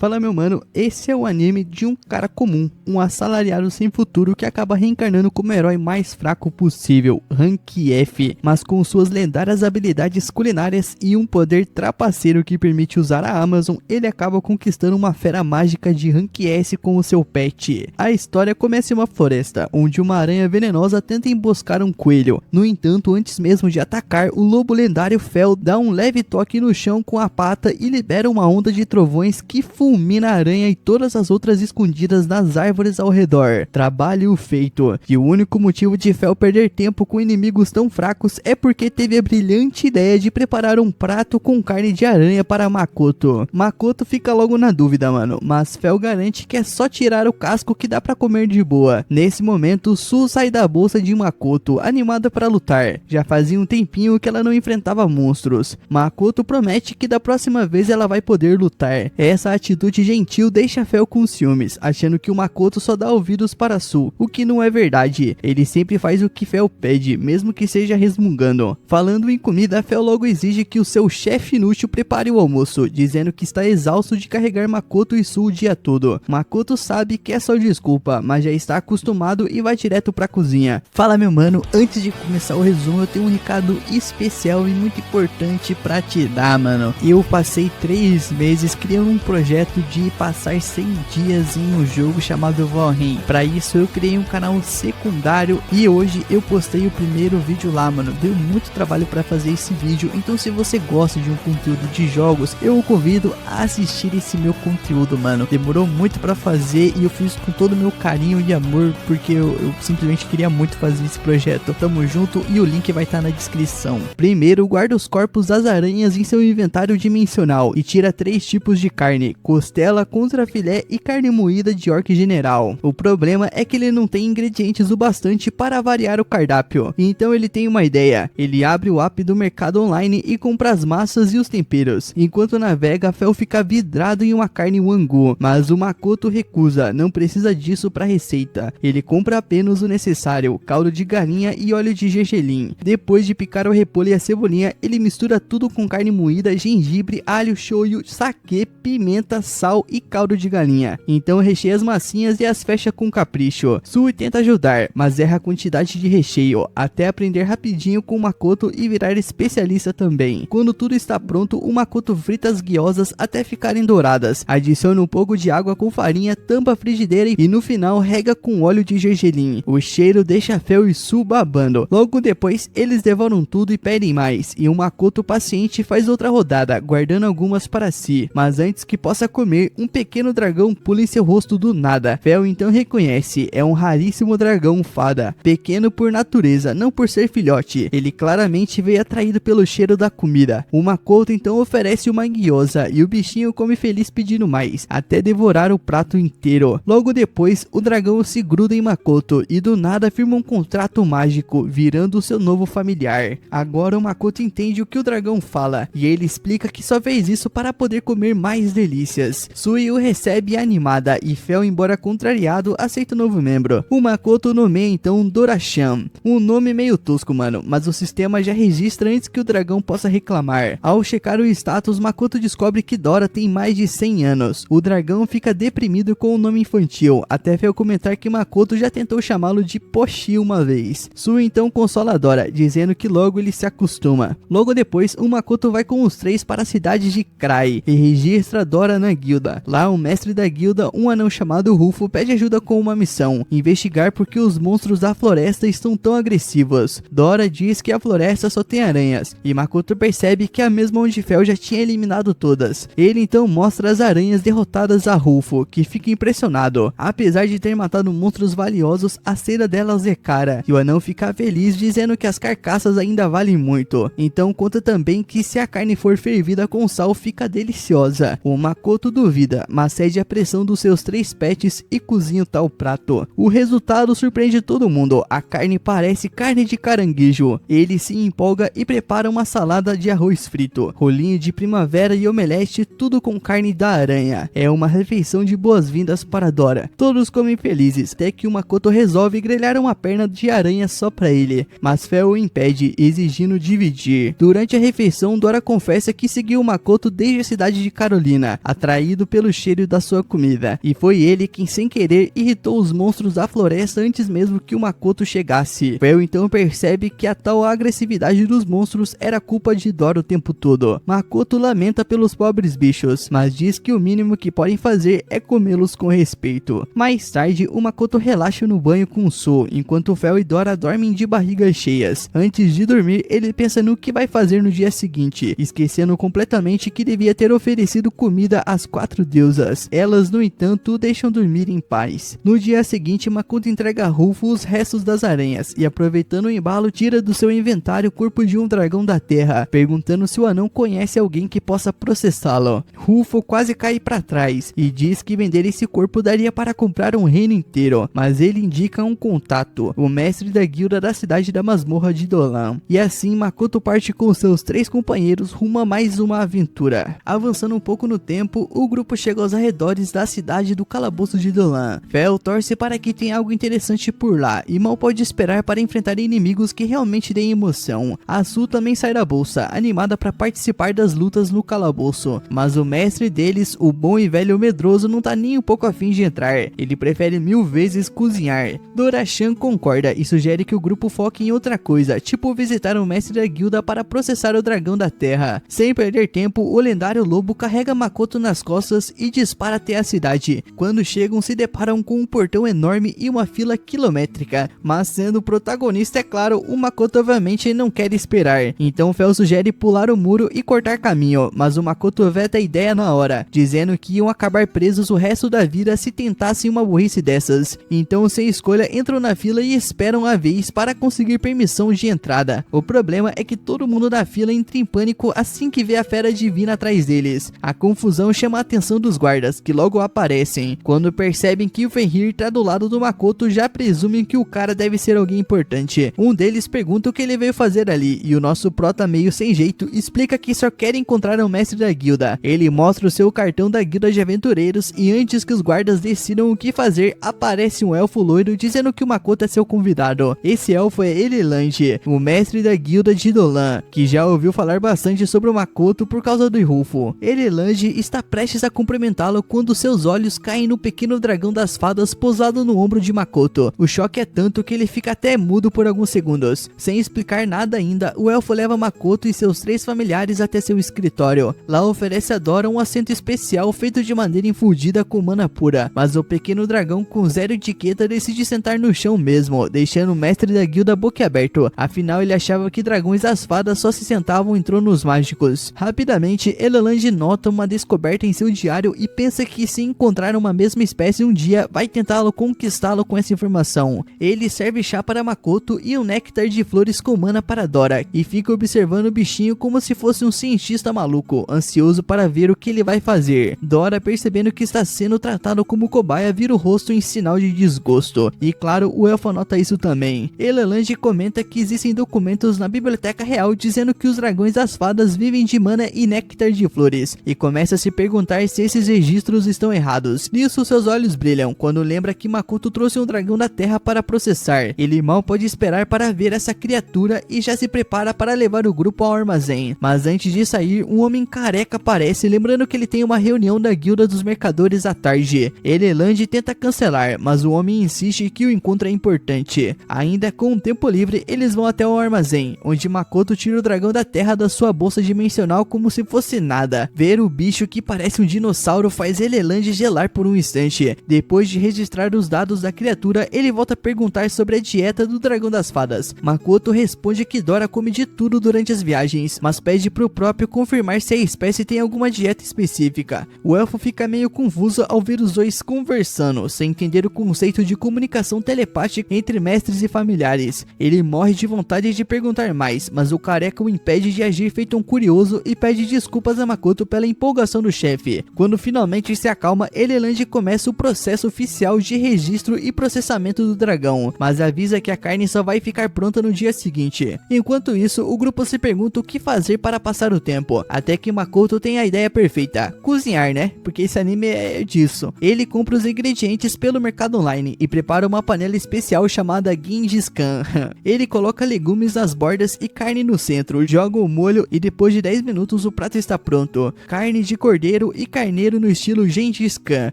Fala meu mano, esse é o anime de um cara comum, um assalariado sem futuro que acaba reencarnando como o herói mais fraco possível, Rank F, mas com suas lendárias habilidades culinárias e um poder trapaceiro que permite usar a Amazon, ele acaba conquistando uma fera mágica de Rank S como seu pet. A história começa em uma floresta, onde uma aranha venenosa tenta emboscar um coelho. No entanto, antes mesmo de atacar, o lobo lendário Fel dá um leve toque no chão com a pata e libera uma onda de trovões que fulmina a aranha e todas as outras escondidas nas árvores ao redor. Trabalho feito. E o único motivo de Fel perder tempo com inimigos tão fracos é porque teve a brilhante ideia de preparar um prato com carne de aranha para Makoto. Makoto fica logo na dúvida, mano, mas Fel garante que é só tirar o casco que dá pra comer de boa. Nesse momento, Su sai da bolsa de Makoto, animada para lutar. Já fazia um tempinho que ela não enfrentava monstros. Makoto promete que da próxima vez ela vai poder lutar. Essa atitude gentil deixa Fel com ciúmes, achando que o Makoto só dá ouvidos para Su, o que não é verdade. Ele sempre faz o que Fel pede, mesmo que seja resmungando. Falando em comida, Fel logo exige que o seu chefe inútil prepare o almoço, dizendo que está exausto de carregar Makoto e Su o dia todo. Makoto sabe que é só desculpa, mas já está acostumado e vai direto pra cozinha. Fala meu mano, antes de começar o resumo eu tenho um recado especial e muito importante pra te dar, mano. Eu passei 3 meses criando um projeto de passar 100 dias em um jogo chamado Valheim. Pra isso eu criei um canal secundário e hoje eu postei o primeiro vídeo lá, mano. Deu muito trabalho pra fazer esse vídeo, então se você gosta de um conteúdo de jogos, eu o convido a assistir esse meu conteúdo, mano. Demorou muito pra fazer e eu fiz com todo o meu carinho e amor, porque eu simplesmente queria muito fazer esse projeto. Tamo junto e o link vai estar na descrição. Primeiro, guarda os corpos das aranhas em seu inventário dimensional e tira 3 tipos de carne: costela, contrafilé e carne moída de orc general. O problema é que ele não tem ingredientes o bastante para variar o cardápio, então ele tem uma ideia. Ele abre o app do mercado online e compra as massas e os temperos. Enquanto navega, Fel fica vidrado em uma carne Wangu, mas o Makoto recusa, não precisa disso para receita. Ele compra apenas o necessário: caldo de galinha e óleo de gergelim. Depois de picar o repolho e a cebolinha, ele mistura tudo com carne moída, gengibre, alho, shoyu, sake, pimenta, sal e caldo de galinha. Então recheia as massinhas e as fecha com capricho. Sui tenta ajudar, mas erra a quantidade de recheio, até aprender rapidinho com o Makoto e virar especialista também. Quando tudo está pronto, o Makoto frita as guiosas até ficarem douradas, adiciona um pouco de água com farinha, tampa a frigideira e no final rega com óleo de gergelim. O cheiro deixa Fel e Su babando. Logo depois, eles devoram tudo e pedem mais, e o Makoto paciente faz outra rodada, guardando algumas para si. Mas antes que possa comer, um pequeno dragão pula em seu rosto do nada. Fel então reconhece, é um raríssimo dragão fada, pequeno por natureza, não por ser filhote. Ele claramente veio atraído pelo cheiro da comida. O Makoto então oferece uma guiosa e o bichinho come feliz pedindo mais, até devorar o prato inteiro. Logo depois, o dragão se gruda em Makoto e do nada firma um contrato mágico, virando o seu novo familiar. Agora o Makoto entende o que o dragão fala e ele explica que só fez isso para poder comer mais delícias. Sui o recebe animada e Fel, embora contrariado, aceita o novo membro. O Makoto nomeia então Dorachan, um nome meio tosco, mano, mas o sistema já registra antes que o dragão possa reclamar. Ao checar o status, Makoto descobre que Dora tem mais de 100 anos. O dragão fica deprimido com o nome infantil, até Fel comentar que Makoto já tentou chamá-lo de Pochi uma vez. Sui então consola Dora, dizendo que logo ele se acostuma. Logo depois, o Makoto vai com os 3 para a cidade de Krai e registra Dora na guilda. Lá, o mestre da guilda, um anão chamado Rufo, pede ajuda com uma missão: investigar por que os monstros da floresta estão tão agressivos. Dora diz que a floresta só tem aranhas, e Makoto percebe que é a mesma onde Fel já tinha eliminado todas. Ele então mostra as aranhas derrotadas a Rufo, que fica impressionado. Apesar de ter matado monstros valiosos, a cera delas é cara, e o anão fica feliz dizendo que as carcaças ainda valem muito. Então conta também que se a carne for fervida com sal fica deliciosa. O Makoto duvida, mas cede a pressão dos seus 3 pets e cozinha o tal prato. O resultado surpreende todo mundo, a carne parece carne de caranguejo. Ele se empolga e prepara uma salada de arroz frito, rolinho de primavera e omelete, tudo com carne da aranha. É uma refeição de boas-vindas para Dora. Todos comem felizes, até que o Makoto resolve grelhar uma perna de aranha só pra ele, mas Fel o impede, exigindo dividir. Durante a refeição, Dora confessa que seguiu o Makoto desde a cidade de Carolina, atrás atraído pelo cheiro da sua comida, e foi ele quem sem querer irritou os monstros da floresta antes mesmo que o Makoto chegasse. Fel então percebe que a tal agressividade dos monstros era culpa de Dora o tempo todo. Makoto lamenta pelos pobres bichos, mas diz que o mínimo que podem fazer é comê-los com respeito. Mais tarde, o Makoto relaxa no banho com o Sou, enquanto Fel e Dora dormem de barrigas cheias. Antes de dormir, ele pensa no que vai fazer no dia seguinte, esquecendo completamente que devia ter oferecido comida às 4 deusas. Elas, no entanto, o deixam dormir em paz. No dia seguinte, Makoto entrega a Rufo os restos das aranhas e, aproveitando o embalo, tira do seu inventário o corpo de um dragão da terra, perguntando se o anão conhece alguém que possa processá-lo. Rufo quase cai para trás e diz que vender esse corpo daria para comprar um reino inteiro, mas ele indica um contato, o mestre da guilda da cidade da masmorra de Dolan. E assim, Makoto parte com seus 3 companheiros rumo a mais uma aventura. Avançando um pouco no tempo, o grupo chega aos arredores da cidade do calabouço de Dolan. Fel torce para que tenha algo interessante por lá e mal pode esperar para enfrentar inimigos que realmente deem emoção. A Su também sai da bolsa, animada para participar das lutas no calabouço, mas o mestre deles, o bom e velho medroso, não tá nem um pouco afim de entrar. Ele prefere 1000 vezes cozinhar. Dora-chan concorda e sugere que o grupo foque em outra coisa, tipo visitar o mestre da guilda para processar o dragão da terra. Sem perder tempo, o lendário lobo carrega Makoto nas costas e dispara até a cidade. Quando chegam, se deparam com um portão enorme e uma fila quilométrica, mas sendo o protagonista, é claro, o Makoto obviamente não quer esperar. Então Fel sugere pular o muro e cortar caminho, mas o Makoto veta a ideia na hora, dizendo que iam acabar presos o resto da vida se tentassem uma burrice dessas. Então, sem escolha, entram na fila e esperam a vez para conseguir permissão de entrada. O problema é que todo mundo da fila entra em pânico assim que vê a fera divina atrás deles. A confusão chama a atenção dos guardas, que logo aparecem. Quando percebem que o Fenrir tá do lado do Makoto, já presumem que o cara deve ser alguém importante. Um deles pergunta o que ele veio fazer ali, e o nosso prota, meio sem jeito, explica que só quer encontrar o mestre da guilda. Ele mostra o seu cartão da guilda de aventureiros e antes que os guardas decidam o que fazer, aparece um elfo loiro dizendo que o Makoto é seu convidado. Esse elfo é Elelange, o mestre da guilda de Dolan, que já ouviu falar bastante sobre o Makoto por causa do Rufo. Elelange está prestes a cumprimentá-lo quando seus olhos caem no pequeno dragão das fadas posado no ombro de Makoto. O choque é tanto que ele fica até mudo por alguns segundos. Sem explicar nada ainda, o elfo leva Makoto e seus 3 familiares até seu escritório. Lá oferece a Dora um assento especial feito de madeira infundida com mana pura, mas o pequeno dragão com zero etiqueta decide sentar no chão mesmo, deixando o mestre da guilda boquiaberto. Afinal, ele achava que dragões das fadas só se sentavam em tronos mágicos. Rapidamente, Elelange nota uma descoberta em seu diário e pensa que se encontrar uma mesma espécie um dia, vai tentá-lo conquistá-lo com essa informação. Ele serve chá para Makoto e um néctar de flores com mana para Dora, e fica observando o bichinho como se fosse um cientista maluco, ansioso para ver o que ele vai fazer. Dora, percebendo que está sendo tratado como cobaia, vira o rosto em sinal de desgosto, e claro, o elfo nota isso também. Elelange comenta que existem documentos na biblioteca real dizendo que os dragões das fadas vivem de mana e néctar de flores, e começa a se perguntar se esses registros estão errados. Nisso, seus olhos brilham quando lembra que Makoto trouxe um dragão da terra para processar. Ele mal pode esperar para ver essa criatura e já se prepara para levar o grupo ao armazém. Mas antes de sair, um homem careca aparece, lembrando que ele tem uma reunião da guilda dos mercadores à tarde. Elelange tenta cancelar, mas o homem insiste que o encontro é importante. Ainda com um tempo livre, eles vão até o armazém, onde Makoto tira o dragão da terra da sua bolsa dimensional como se fosse nada. Ver o bicho que parece um dinossauro faz Elelange gelar por um instante. Depois de registrar os dados da criatura, ele volta a perguntar sobre a dieta do dragão das fadas. Makoto responde que Dora come de tudo durante as viagens, mas pede pro próprio confirmar se a espécie tem alguma dieta específica. O elfo fica meio confuso ao ver os dois conversando, sem entender o conceito de comunicação telepática entre mestres e familiares. Ele morre de vontade de perguntar mais, mas o careca o impede de agir feito um curioso e pede desculpas a Makoto pela empolgação do chefe. Quando finalmente se acalma, Elelange começa o processo oficial de registro e processamento do dragão, mas avisa que a carne só vai ficar pronta no dia seguinte. Enquanto isso, o grupo se pergunta o que fazer para passar o tempo, até que Makoto tem a ideia perfeita: cozinhar, né? Porque esse anime é disso. Ele compra os ingredientes pelo mercado online e prepara uma panela especial chamada Genghis Khan. Ele coloca legumes nas bordas e carne no centro, joga o molho e depois de 10 minutos o prato está pronto. Carne de cordeiro cordeiro e carneiro no estilo Gengis Khan,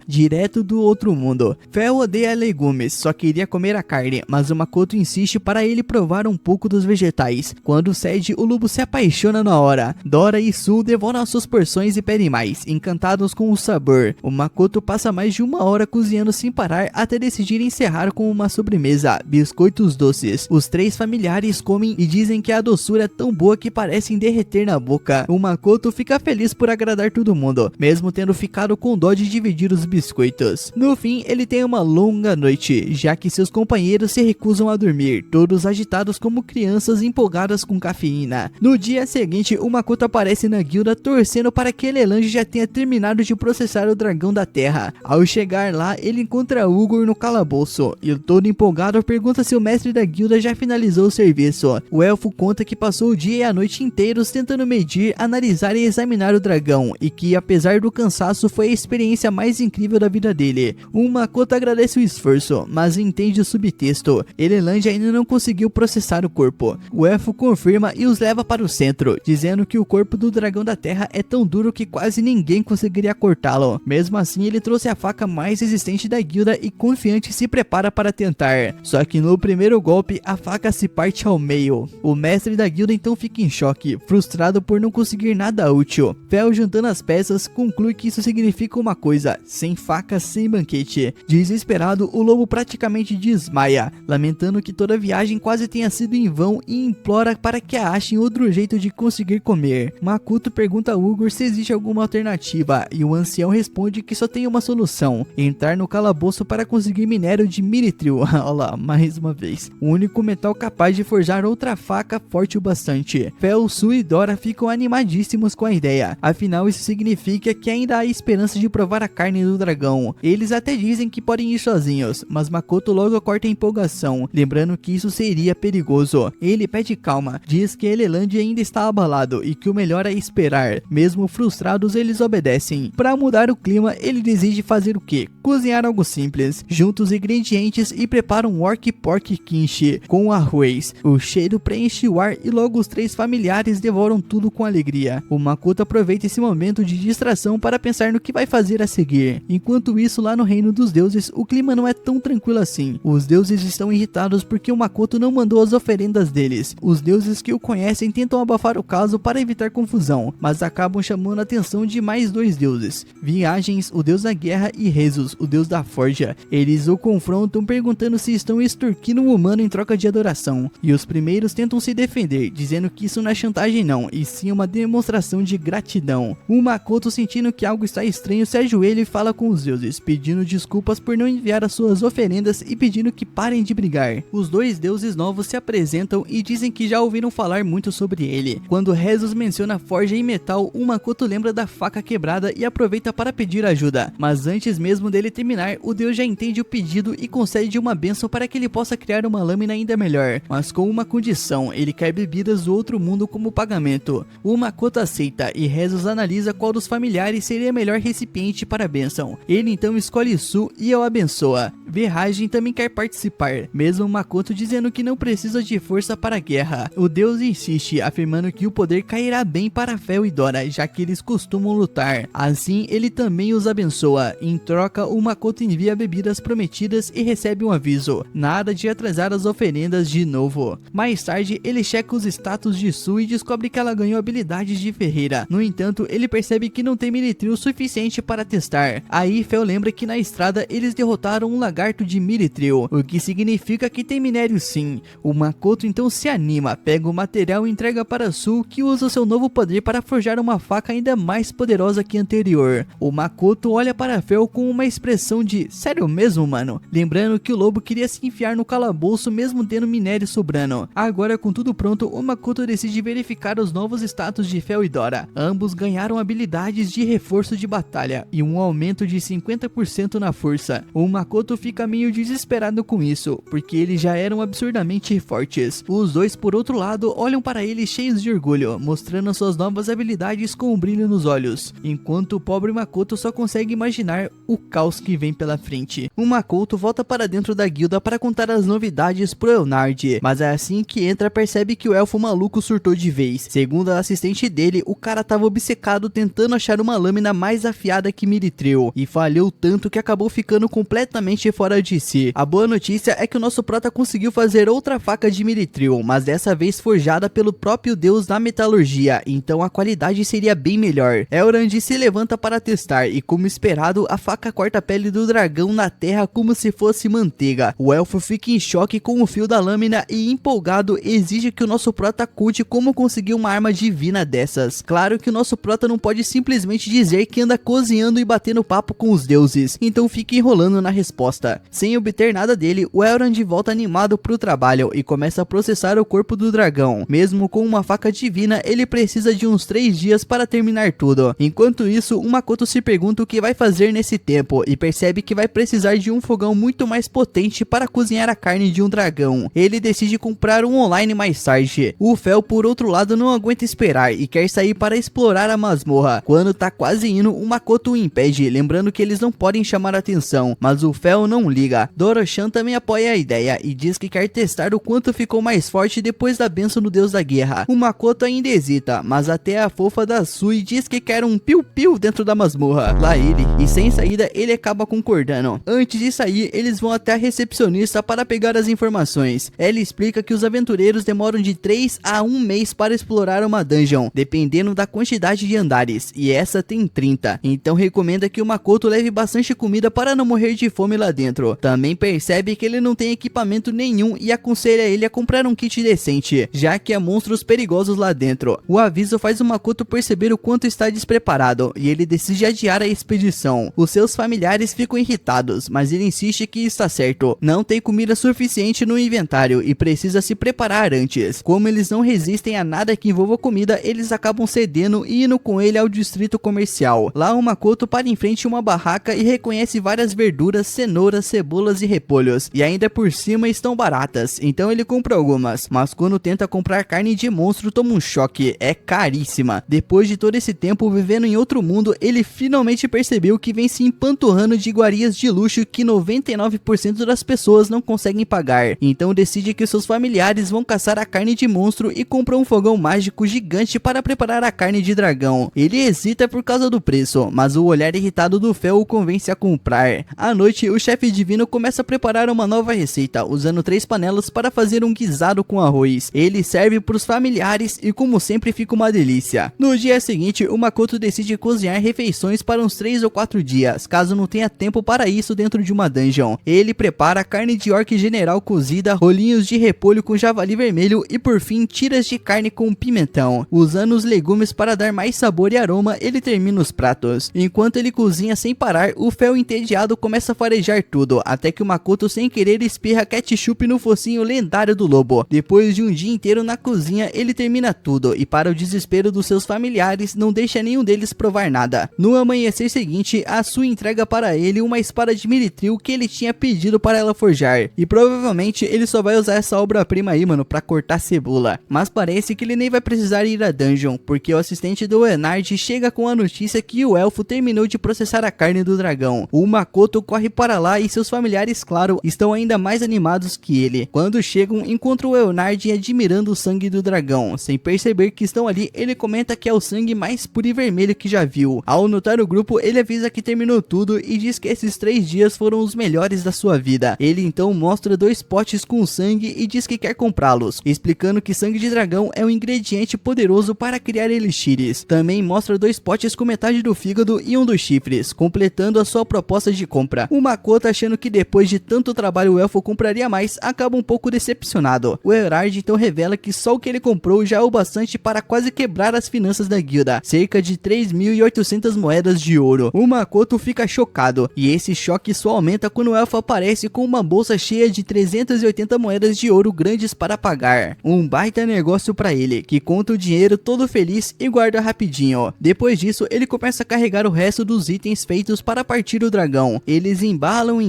direto do outro mundo. Fel odeia legumes, só queria comer a carne, mas o Makoto insiste para ele provar um pouco dos vegetais. Quando cede, o lobo se apaixona na hora. Dora e Su devoram suas porções e pedem mais, encantados com o sabor. O Makoto passa mais de 1 hora cozinhando sem parar até decidir encerrar com uma sobremesa, biscoitos doces. Os 3 familiares comem e dizem que a doçura é tão boa que parecem derreter na boca. O Makoto fica feliz por agradar todo mundo, mesmo tendo ficado com dó de dividir os biscoitos. No fim, ele tem uma longa noite, já que seus companheiros se recusam a dormir, todos agitados como crianças empolgadas com cafeína. No dia seguinte, o Makoto aparece na guilda torcendo para que Elelange já tenha terminado de processar o dragão da terra. Ao chegar lá, ele encontra Ugor no calabouço e, todo empolgado, pergunta se o mestre da guilda já finalizou o serviço. O elfo conta que passou o dia e a noite inteiros tentando medir, analisar e examinar o dragão, e que apesar do cansaço foi a experiência mais incrível da vida dele. O Makoto agradece o esforço, mas entende o subtexto. Elelange ainda não conseguiu processar o corpo. O elfo confirma e os leva para o centro, dizendo que o corpo do dragão da terra é tão duro que quase ninguém conseguiria cortá-lo. Mesmo assim, ele trouxe a faca mais resistente da guilda e confiante se prepara para tentar. Só que no primeiro golpe, a faca se parte ao meio. O mestre da guilda então fica em choque, frustrado por não conseguir nada útil. Fel, juntando as peças, conclui que isso significa uma coisa: sem faca, sem banquete. Desesperado, o lobo praticamente desmaia, lamentando que toda a viagem quase tenha sido em vão, e implora para que achem outro jeito de conseguir comer. Makoto pergunta a Ugor se existe alguma alternativa, e o ancião responde que só tem uma solução: entrar no calabouço para conseguir minério de Mithril. Olha lá, mais uma vez. O único metal capaz de forjar outra faca forte o bastante. Fel, Su e Dora ficam animadíssimos com a ideia. Afinal, isso significa que ainda há esperança de provar a carne do dragão. Eles até dizem que podem ir sozinhos, mas Makoto logo corta a empolgação, lembrando que isso seria perigoso. Ele pede calma, diz que Elelange ainda está abalado e que o melhor é esperar. Mesmo frustrados, eles obedecem. Para mudar o clima, ele decide fazer o quê? Cozinhar algo simples. Junta os ingredientes e prepara um orc pork kimchi com arroz. O cheiro preenche o ar e logo os 3 familiares devoram tudo com alegria. O Makoto aproveita esse momento de distração para pensar no que vai fazer a seguir. Enquanto isso, lá no reino dos deuses, o clima não é tão tranquilo assim. Os deuses estão irritados porque o Makoto não mandou as oferendas deles. Os deuses que o conhecem tentam abafar o caso para evitar confusão, mas acabam chamando a atenção de mais 2 deuses: Viagens, o deus da guerra, e Rezos, o deus da forja. Eles o confrontam perguntando se estão extorquindo um humano em troca de adoração, e os primeiros tentam se defender, dizendo que isso não é chantagem não, e sim uma demonstração de gratidão. O Makoto, sentindo que algo está estranho, se ajoelha e fala com os deuses, pedindo desculpas por não enviar as suas oferendas e pedindo que parem de brigar. Os 2 deuses novos se apresentam e dizem que já ouviram falar muito sobre ele. Quando Rezos menciona forja e metal, o Makoto lembra da faca quebrada e aproveita para pedir ajuda, mas antes mesmo dele terminar, o deus já entende o pedido e concede uma bênção para que ele possa criar uma lâmina ainda melhor, mas com uma condição: ele quer bebidas do outro mundo como pagamento. O Makoto aceita e Rezos analisa qual dos familiares seria melhor recipiente para a bênção. Ele então escolhe Su e o abençoa. Verragem também quer participar, mesmo Makoto dizendo que não precisa de força para a guerra. O deus insiste, afirmando que o poder cairá bem para Fel e Dora, já que eles costumam lutar. Assim, ele também os abençoa. Em troca, o Makoto envia bebidas prometidas e recebe um aviso: nada de atrasar as oferendas de novo. Mais tarde, ele checa os status de Su e descobre que ela ganhou habilidades de ferreira. No entanto, ele percebe que não tem Mithril suficiente para testar. Aí, Fel lembra que na estrada eles derrotaram um lagarto de Mithril, o que significa que tem minério sim. O Makoto então se anima, pega o material e entrega para Su, que usa seu novo poder para forjar uma faca ainda mais poderosa que a anterior. O Makoto olha para Fel com uma expressão de sério mesmo, mano? Lembrando que o lobo queria se enfiar no calabouço mesmo tendo minério sobrando. Agora, com tudo pronto, o Makoto decide verificar os novos status de Fel e Dora. Ambos ganharam habilidades de reforço de batalha e um aumento de 50% na força. O Makoto fica meio desesperado com isso, porque eles já eram absurdamente fortes. Os 2, por outro lado, olham para ele cheios de orgulho, mostrando suas novas habilidades com um brilho nos olhos, enquanto o pobre Makoto só consegue imaginar o caos que vem pela frente. O Makoto volta para dentro da guilda para contar as novidades pro Eunard, mas é assim que entra percebe que o elfo maluco surtou de vez. Segundo a assistente dele, o cara tava obcecado tentando achar achar uma lâmina mais afiada que Mithril, e falhou tanto que acabou ficando completamente fora de si. A boa notícia é que o nosso prota conseguiu fazer outra faca de Mithril, mas dessa vez forjada pelo próprio deus da metalurgia, então a qualidade seria bem melhor. Elrond se levanta para testar e, como esperado, a faca corta a pele do dragão na terra como se fosse manteiga. O elfo fica em choque com o fio da lâmina e, empolgado, exige que o nosso prota conte como conseguir uma arma divina dessas. Claro que o nosso prota não pode simplesmente dizer que anda cozinhando e batendo papo com os deuses, então fica enrolando na resposta. Sem obter nada dele, o Elrond volta animado pro trabalho e começa a processar o corpo do dragão. Mesmo com uma faca divina, ele precisa de uns 3 dias para terminar tudo. Enquanto isso, o Makoto se pergunta o que vai fazer nesse tempo e percebe que vai precisar de um fogão muito mais potente para cozinhar a carne de um dragão. Ele decide comprar um online mais tarde. O Fel, por outro lado, não aguenta esperar e quer sair para explorar a masmorra. Quando tá quase indo, o Makoto o impede, lembrando que eles não podem chamar atenção, mas o Fel não liga. Doro-chan também apoia a ideia e diz que quer testar o quanto ficou mais forte depois da bênção do deus da guerra. O Makoto ainda hesita, mas até a fofa da Sui diz que quer um piu-piu dentro da masmorra. Lá ele, e sem saída, ele acaba concordando. Antes de sair, eles vão até a recepcionista para pegar as informações. Ela explica que os aventureiros demoram de 3 a 1 mês para explorar uma dungeon, dependendo da quantidade de andares, e essa tem 30. Então recomenda que o Makoto leve bastante comida para não morrer de fome lá dentro. Também percebe que ele não tem equipamento nenhum e aconselha ele a comprar um kit decente, já que há monstros perigosos lá dentro. O aviso faz o Makoto perceber o quanto está despreparado, e ele decide adiar a expedição. Os seus familiares ficam irritados, mas ele insiste que está certo. Não tem comida suficiente no inventário e precisa se preparar antes. Como eles não resistem a nada que envolva comida, eles acabam cedendo e indo com ele ao distrito comercial. Lá o Makoto para em frente a uma barraca e reconhece várias verduras, cenouras, cebolas e repolhos, e ainda por cima estão baratas, então ele compra algumas, mas quando tenta comprar carne de monstro toma um choque, é caríssima. Depois de todo esse tempo vivendo em outro mundo, ele finalmente percebeu que vem se empanturrando de iguarias de luxo que 99% das pessoas não conseguem pagar, então decide que seus familiares vão caçar a carne de monstro e compra um fogão mágico gigante para preparar a carne de dragão. Ele hesita por causa do preço, mas o olhar irritado do Fel o convence a comprar. À noite, o chefe divino começa a preparar uma nova receita, usando 3 panelas para fazer um guisado com arroz. Ele serve para os familiares e, como sempre, fica uma delícia. No dia seguinte, o Makoto decide cozinhar refeições para uns 3 ou 4 dias, caso não tenha tempo para isso dentro de uma dungeon. Ele prepara carne de orc general cozida, rolinhos de repolho com javali vermelho e, por fim, tiras de carne com pimentão. Usando os legumes para dar mais sabor e aroma, ele termina os pratos. Enquanto ele cozinha sem parar, o Fel entediado começa a farejar tudo, até que o Makoto sem querer espirra ketchup no focinho lendário do lobo. Depois de um dia inteiro na cozinha, ele termina tudo e, para o desespero dos seus familiares, não deixa nenhum deles provar nada. No amanhecer seguinte, a Sui entrega para ele uma espada de Mithril que ele tinha pedido para ela forjar, e provavelmente ele só vai usar essa obra-prima aí, mano, pra cortar cebola. Mas parece que ele nem vai precisar ir à dungeon, porque o assistente do Eonard chega com a notícia que o elfo terminou de processar a carne do dragão. O Makoto corre para lá e seus familiares, claro, estão ainda mais animados que ele. Quando chegam, encontram o Eonard admirando o sangue do dragão. Sem perceber que estão ali, ele comenta que é o sangue mais puro e vermelho que já viu. Ao notar o grupo, ele avisa que terminou tudo e diz que esses 3 dias foram os melhores da sua vida. Ele então mostra 2 potes com sangue e diz que quer comprá-los, explicando que sangue de dragão é um ingrediente poderoso para criar elixires. Também mostra 2 potes com metade do fígado e um dos chifres, completando a sua proposta de compra. O Makoto, achando que depois de tanto trabalho o elfo compraria mais, acaba um pouco decepcionado. O Elrond então revela que só o que ele comprou já é o bastante para quase quebrar as finanças da guilda, cerca de 3.800 moedas de ouro. O Makoto fica chocado, e esse choque só aumenta quando o elfo aparece com uma bolsa cheia de 380 moedas de ouro grandes para pagar. Um baita negócio para ele, que conta o dinheiro todo feliz e guarda rapidinho. Depois disso, ele começa a carregar o resto dos itens feitos para partir o dragão. Eles embalam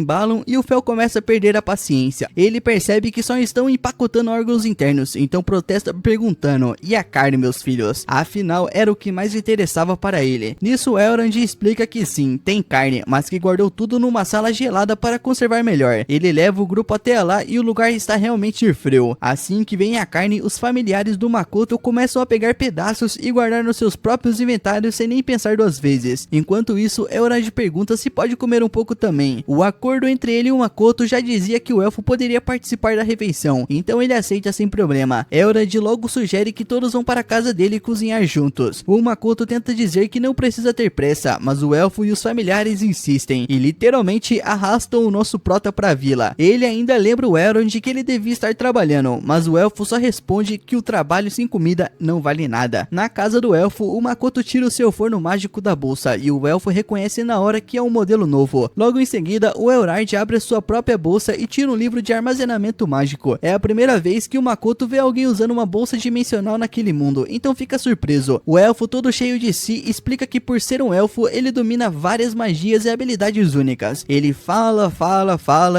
e o Fel começa a perder a paciência. Ele percebe que só estão empacotando órgãos internos, então protesta perguntando: e a carne, meus filhos? Afinal, era o que mais interessava para ele. Nisso, Elrond explica que sim, tem carne, mas que guardou tudo numa sala gelada para conservar melhor. Ele leva o grupo até lá e o lugar está realmente frio. Assim que vem a carne, os familiares do Makoto começam a pegar pedaços e guardar nos seus próprios inventários sem nem pensar duas vezes. Enquanto isso, Elrond pergunta se pode comer um pouco também. O acordo entre ele e o Makoto já dizia que o elfo poderia participar da refeição, então ele aceita sem problema. Elrond logo sugere que todos vão para a casa dele cozinhar juntos. O Makoto tenta dizer que não precisa ter pressa, mas o elfo e os familiares insistem e literalmente arrastam o nosso prota para a vila. Ele ainda lembra o Elrond que ele devia estar trabalhando, mas o elfo só responde que o trabalho sem comida não vale nada. Na casa do elfo, o Makoto tira o seu forno mágico da bolsa e o elfo reconhece na hora que é um modelo novo. Logo em seguida, o Elrond abre a sua própria bolsa e tira um livro de armazenamento mágico. É a primeira vez que o Makoto vê alguém usando uma bolsa dimensional naquele mundo, então fica surpreso. O elfo, todo cheio de si, explica que por ser um elfo, ele domina várias magias e habilidades únicas. Ele fala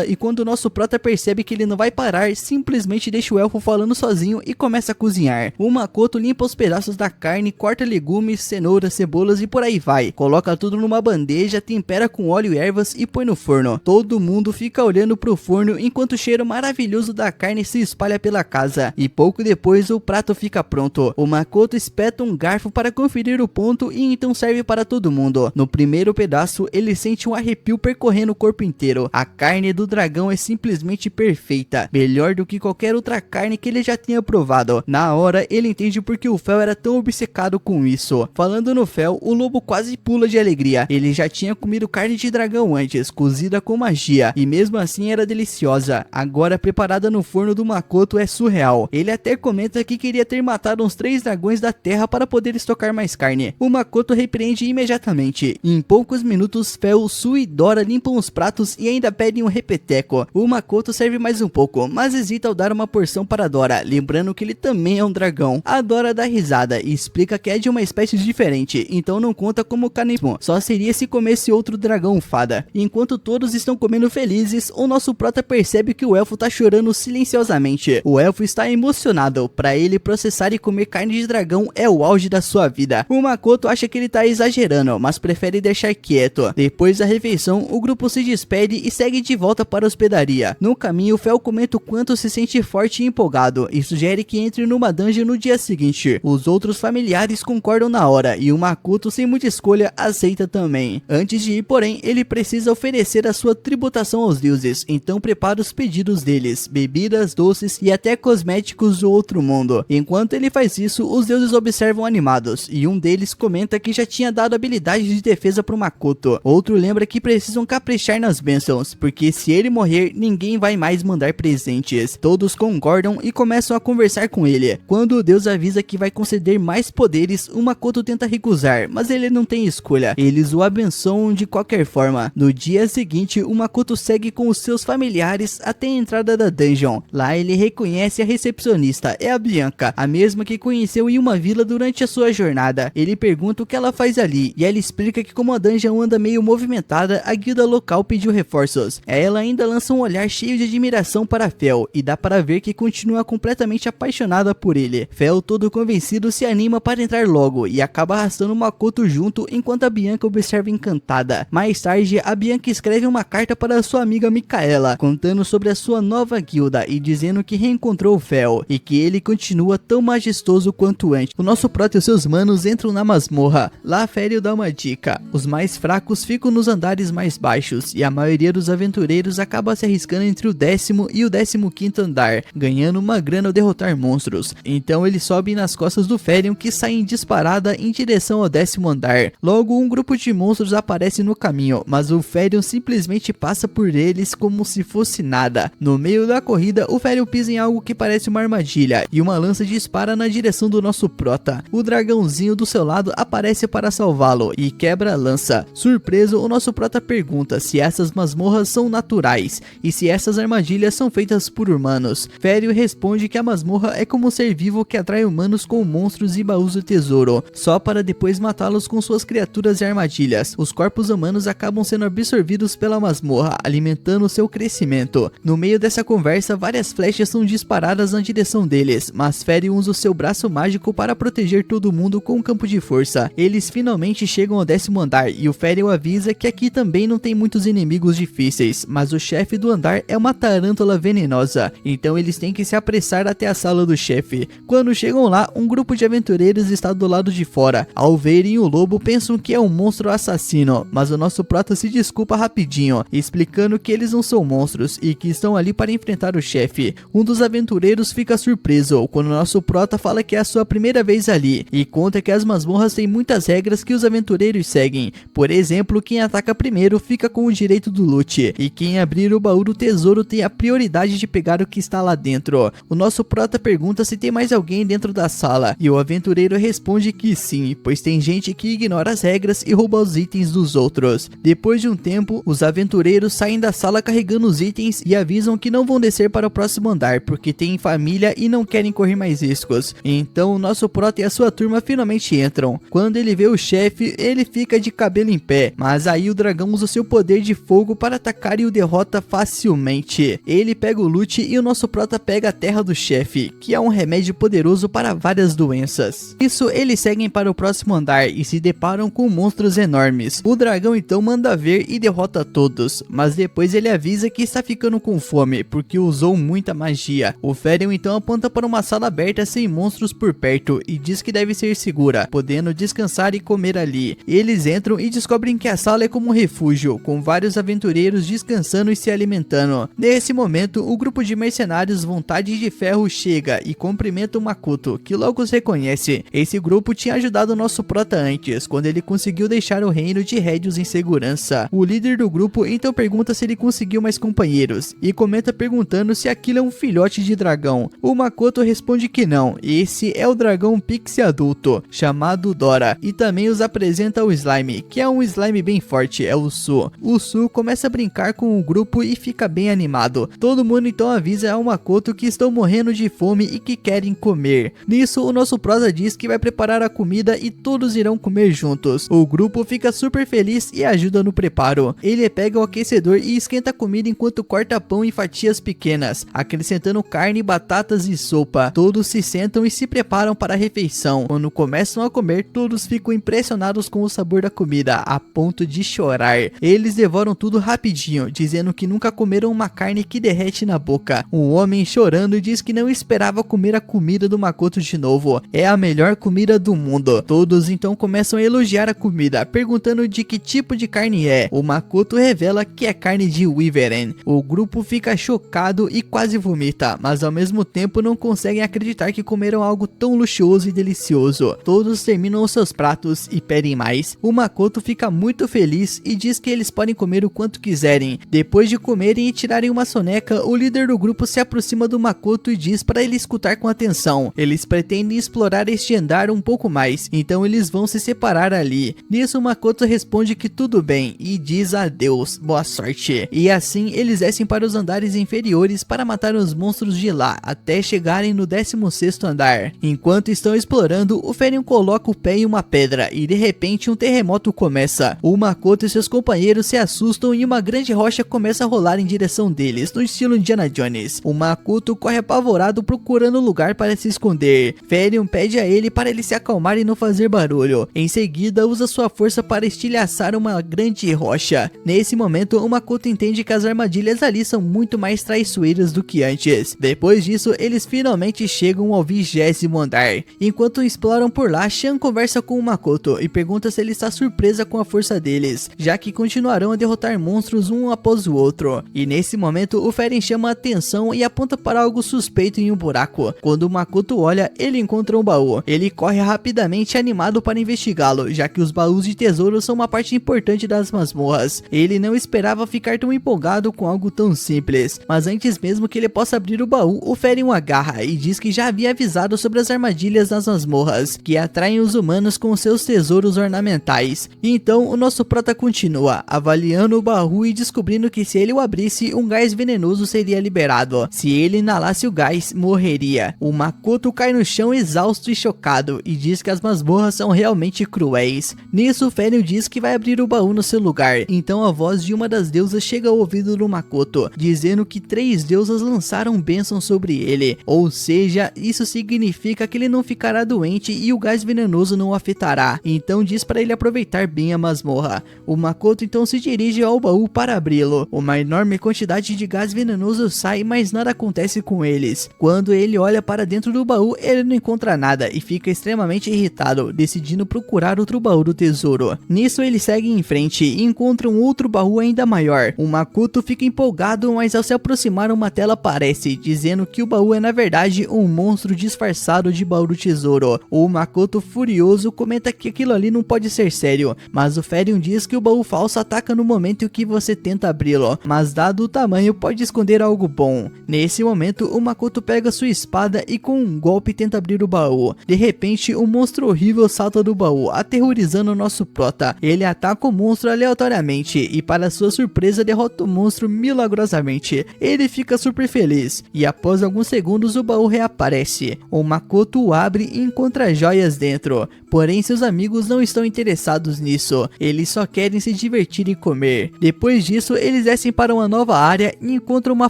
e quando o nosso prota percebe que ele não vai parar, simplesmente deixa o elfo falando sozinho e começa a cozinhar. O Makoto limpa os pedaços da carne, corta legumes, cenouras, cebolas e por aí vai. Coloca tudo numa bandeja, tempera com óleo e ervas e põe no forno. Todo mundo fica olhando pro forno enquanto o cheiro maravilhoso da carne se espalha pela casa. E pouco depois o prato fica pronto. O Makoto espeta um garfo para conferir o ponto e então serve para todo mundo. No primeiro pedaço, ele sente um arrepio percorrendo o corpo inteiro. A carne do dragão é simplesmente perfeita, melhor do que qualquer outra carne que ele já tinha provado. Na hora, ele entende porque o Fel era tão obcecado com isso. Falando no Fel, o lobo quase pula de alegria. Ele já tinha comido carne de dragão antes, cozida com magia, e mesmo assim era deliciosa. Agora preparada no forno do Makoto é surreal. Ele até comenta que queria ter matado uns 3 dragões da terra para poder estocar mais carne. O Makoto repreende imediatamente. Em poucos minutos, Fel, Su e Dora limpam os pratos e ainda pedem um repeteco. O Makoto serve mais um pouco, mas hesita ao dar uma porção para Dora, lembrando que ele também é um dragão. A Dora dá risada e explica que é de uma espécie diferente, então não conta como canibalismo, só seria se comesse outro dragão fada. Enquanto todos estão comendo felizes, o nosso prota percebe que o elfo tá chorando silenciosamente. O elfo está emocionado, para ele processar e comer carne de dragão é o auge da sua vida. O Makoto acha que ele tá exagerando, mas prefere deixar quieto. Depois da refeição, o grupo se despede e segue de volta para a hospedaria. No caminho, Fel comenta o quanto se sente forte e empolgado e sugere que entre numa dungeon no dia seguinte. Os outros familiares concordam na hora e o Makoto, sem muita escolha, aceita também. Antes de ir, porém, ele precisa oferecer a sua tributação aos deuses, então prepara os pedidos deles, bebidas, doces e até cosméticos do outro mundo. Enquanto ele faz isso, os deuses observam animados e um deles comenta que já tinha dado habilidade de defesa pro Makoto. Outro lembra que precisam caprichar nas bênçãos, porque se ele morrer, ninguém vai mais mandar presentes. Todos concordam e começam a conversar com ele. Quando o deus avisa que vai conceder mais poderes, o Makoto tenta recusar, mas ele não tem escolha. Eles o abençoam de qualquer forma. No dia seguinte, o Makoto segue com os seus familiares até a entrada da dungeon. Lá ele reconhece a recepcionista, é a Bianca, a mesma que conheceu em uma vila durante a sua jornada. Ele pergunta o que ela faz ali, e ela explica que como a dungeon anda meio movimentada, a guilda local pediu reforços. Ela ainda lança um olhar cheio de admiração para Fel, e dá para ver que continua completamente apaixonada por ele. Fel, todo convencido, se anima para entrar logo, e acaba arrastando o Makoto junto, enquanto a Bianca observa encantada. Mais tarde, a Bianca escreve uma carta para sua amiga Micaela, contando sobre a sua nova guilda e dizendo que reencontrou o Fel, e que ele continua tão majestoso quanto antes. O nosso prota e os seus manos entram na masmorra. Lá Fério dá uma dica: os mais fracos ficam nos andares mais baixos, e a maioria dos aventureiros acaba se arriscando entre o 10º e o 15º andar, ganhando uma grana ao derrotar monstros. Então eles sobem nas costas do Férion, que sai em disparada em direção ao 10º andar. Logo, um grupo de monstros aparece no caminho, mas o Férion simplesmente passa por eles como se fosse nada. No meio da corrida, o Férion pisa em algo que parece uma armadilha, e uma lança dispara na direção do nosso prota. O dragãozinho do seu lado aparece para salvá-lo e quebra a lança. Surpreso, o nosso prota pergunta se essas masmorras são naturais e se essas armadilhas são feitas por humanos. Férion responde que a masmorra é como um ser vivo que atrai humanos com monstros e baús do tesouro, só para depois matá-los com suas criaturas e armadilhas. Os corpos humanos acabam sendo absorvidos pela masmorra, alimentando seu crescimento. No meio dessa conversa, várias flechas são disparadas na direção deles, mas Férion usa o seu braço mágico para proteger todo mundo com um campo de força. Eles finalmente chegam ao 10º andar e o Férion avisa que aqui também não tem muitos inimigos difíceis, mas o chefe do andar é uma tarântula venenosa, então eles têm que se apressar até a sala do chefe. Quando chegam lá, um grupo de aventureiros está do lado de fora. Ao verem o lobo, pensam que é um monstro assassino, mas o nosso prota se desculpa rapidinho, explicando que eles não são monstros e que estão ali para enfrentar o chefe. Um dos aventureiros fica surpreso quando o nosso prota fala que é a sua primeira vez ali e conta que as masmorras têm muitas regras que os aventureiros seguem. Por exemplo, quem ataca primeiro fica com o direito do loot e quem abrir o baú do tesouro tem a prioridade de pegar o que está lá dentro. O nosso prota pergunta se tem mais alguém dentro da sala e o aventureiro responde que sim, pois tem gente que ignora as regras e rouba os itens dos outros. Depois de um tempo, os aventureiros saem da sala carregando os itens e avisam que não vão descer para o próximo andar porque têm família e não querem correr mais riscos. Então o nosso prota e a sua turma finalmente entram. Quando ele vê o chefe, ele fica de cabelo em pé, mas aí o dragão usa seu poder de fogo para atacar e o derrota facilmente. Ele pega o loot e o nosso prota pega a terra do chefe, que é um remédio poderoso para várias doenças. Isso, eles seguem para o próximo andar e se deparam com monstros enormes. O dragão então manda ver e derrota todos, mas depois ele avisa que está ficando com fome porque usou muita magia. O Ferion então aponta para uma sala aberta sem monstros por perto e diz que deve ser segura, podendo descansar e comer ali. Eles entram e descobrem que a sala é como um refúgio, com vários aventureiros descansando e se alimentando. Nesse momento, o grupo de mercenários Vontade de Ferro chega e cumprimenta o Makoto, que logo os reconhece. Esse grupo tinha ajudado o nosso prota antes, quando ele conseguiu deixar o reino de Rédios em segurança. O líder do grupo então pergunta se ele conseguiu mais companheiros, e comenta perguntando se aquilo é um filhote de dragão. O Makoto responde que não, esse é o dragão Pixie adulto, chamado Dora, e também os apresenta o Slime, que é um slime bem forte, é o Su. O Su começa a brincar com o grupo e fica bem animado. Todo mundo então avisa ao Makoto que estão morrendo de fome e que querem comer. Nisso, o nosso prosa diz que vai preparar a comida e todos irão comer juntos. O grupo fica super feliz e ajuda no preparo. Ele pega o aquecedor e esquenta a comida enquanto corta pão em fatias pequenas, acrescentando carne, batatas e sopa. Todos se sentam e se preparam para a refeição. Quando começam a comer, todos ficam impressionados com o sabor da comida, a ponto de chorar. Eles devoram tudo rapidinho, dizendo que nunca comeram uma carne que derrete na boca. Um homem chorando diz que não esperava comer a comida do Makoto de novo. É a melhor comida do mundo. Todos então começam a elogiar a comida, perguntando de que tipo de carne é. O Makoto revela que é carne de Wyvern. O grupo fica chocado e quase vomita, mas ao mesmo tempo não conseguem acreditar que comeram algo tão luxuoso e delicioso. Todos terminam os seus pratos e pedem mais. O Makoto fica muito feliz e diz que eles podem comer o quanto quiserem. Depois de comerem e tirarem uma soneca, o líder do grupo se aproxima do Makoto e diz para ele escutar com atenção. Eles pretendem explorar este andar um pouco mais, então eles vão se separar ali. Nisso, o Makoto responde que tudo bem e diz adeus, boa sorte. E assim eles descem para os andares inferiores para matar os monstros de lá, até chegarem no 16º andar. Enquanto estão explorando, o Ferion coloca o pé em uma pedra e de repente um terremoto começa. O Makoto e seus companheiros se assustam e uma grande rocha começa a rolar em direção deles, no estilo Indiana Jones. O Makoto corre apavorado procurando um lugar para se esconder. Ferion pede a ele para ele se acalmar e não fazer barulho. Em seguida, usa sua força para estilhaçar uma grande rocha. Nesse momento, o Makoto entende que as armadilhas ali são muito mais traiçoeiras do que antes. Depois disso, eles finalmente chegam ao 20º andar. Enquanto exploram por lá, Shan conversa com o Makoto e pergunta se ele está surpresa com a força deles, já que continuarão a derrotar monstros um após o outro. E nesse momento, o Ferion chama a atenção e aponta para algo suspeito em um buraco. Quando o Makoto olha, ele encontra um baú. Ele corre rapidamente animado para investigá-lo, já que os baús de tesouro são uma parte importante das masmorras. Ele não esperava ficar tão empolgado com algo tão simples, mas antes mesmo que ele possa abrir o baú, o Ferion agarra e diz que já havia avisado sobre as armadilhas nas masmorras, que atraem os humanos com seus tesouros ornamentais. Então o nosso prota continua, avaliando o baú e descobrindo que se ele o abrisse, um gás venenoso seria liberado. Se ele inalasse o gás, morreria. O Makoto cai no chão exausto e chocado e diz que as masmorras são realmente cruéis. Nisso, o Ferion diz que vai abrir o baú no seu lugar. Então a voz de uma das deusas chega ao ouvido do Makoto, dizendo que 3 deusas lançaram bênçãos sobre ele. Ou seja, isso significa que ele não ficará doente e o gás venenoso não o afetará. Então diz para ele aproveitar bem a masmorra. O Makoto então se dirige ao baú para abri-lo. Uma enorme quantidade de gás venenoso sai, mas nada acontece com eles. Quando ele olha para dentro do baú, ele não encontra nada e fica extremamente irritado, decidindo procurar outro baú do tesouro. Nisso eles seguem em frente e encontram outro baú ainda maior. O Makoto fica empolgado, mas ao se aproximar uma tela aparece, dizendo que o baú é na verdade um monstro disfarçado de baú do tesouro. O Makoto, furioso, comenta que aquilo ali não pode ser sério, mas o Ferion diz que o baú falso ataca no momento em que você tenta abri-lo, mas dado o tamanho pode esconder algo bom. Nesse momento o Makoto pega sua espada e com um golpe tenta abrir o baú. De repente um monstro horrível salta do baú, aterrorizando o nosso prota. Ele ataca o monstro aleatoriamente e para sua surpresa derrota o monstro milagrosamente. Ele fica super feliz e após alguns segundos o baú reaparece. O Makoto o abre e encontra joias dentro, porém seus amigos não estão interessados nisso, eles só querem se divertir e comer. Depois disso eles descem para uma nova área e encontram uma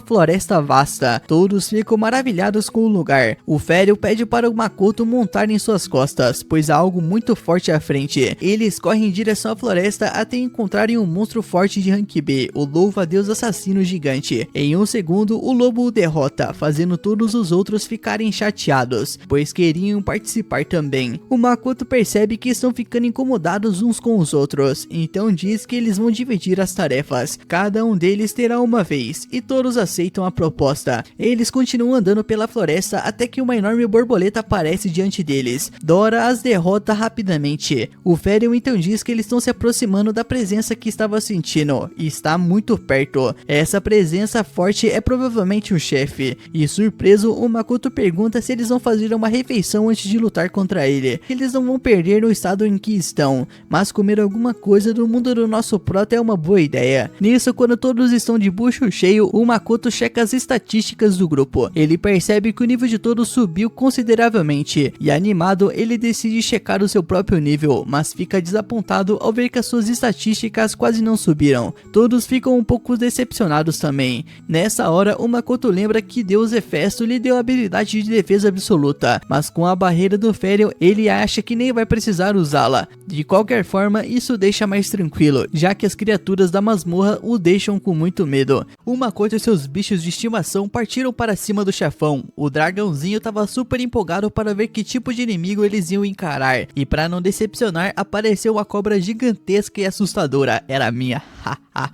floresta vasta. Todos ficam maravilhados com o lugar. O Ferion pede para o Makoto montar em suas costas, pois há algo muito forte à frente. Eles correm em direção à floresta até encontrarem um monstro forte de rank B, o louva-a-Deus assassino gigante. Em um segundo o lobo o derrota, fazendo todos os outros ficarem chateados, pois queriam participar também. O Makoto percebe que estão ficando incomodados uns com os outros, então diz que eles vão dividir as tarefas. Cada um deles terá uma vez, e todos aceitam a proposta. Eles continuam andando pela floresta até que uma enorme borboleta aparece diante deles. Dora as derrota rapidamente. O Ferion então diz que eles estão se aproximando da presença que estava sentindo, e está muito perto. Essa presença forte é provavelmente o chefe, e surpreso o Makoto pergunta se eles vão fazer uma refeição antes de lutar contra ele. Eles não vão perder no estado em que estão, mas comer alguma coisa do mundo do nosso prota é uma boa ideia. Nisso, quando todos estão de bucho cheio, o Makoto checa as estatísticas do grupo. Ele percebe que o nível de todos subiu consideravelmente, e animado ele decide checar o seu próprio nível, mas fica desapontado ao ver que as suas estatísticas quase não subiram. Todos ficam um pouco decepcionados também. Nessa hora o Makoto lembra que Deus Hefesto lhe deu a habilidade de defesa absoluta, mas com a barreira do Ferion ele acha que nem vai precisar usá-la. De qualquer forma, isso deixa mais tranquilo, já que as criaturas da masmorra o deixam com muito medo. O Makoto e seus bichos de estimação partiram para cima do chefão. O dragãozinho estava super empolgado para ver que tipo de inimigo eles iam encarar, e para não decepcionar apareceu uma cobra gigantesca e assustadora. Era minha.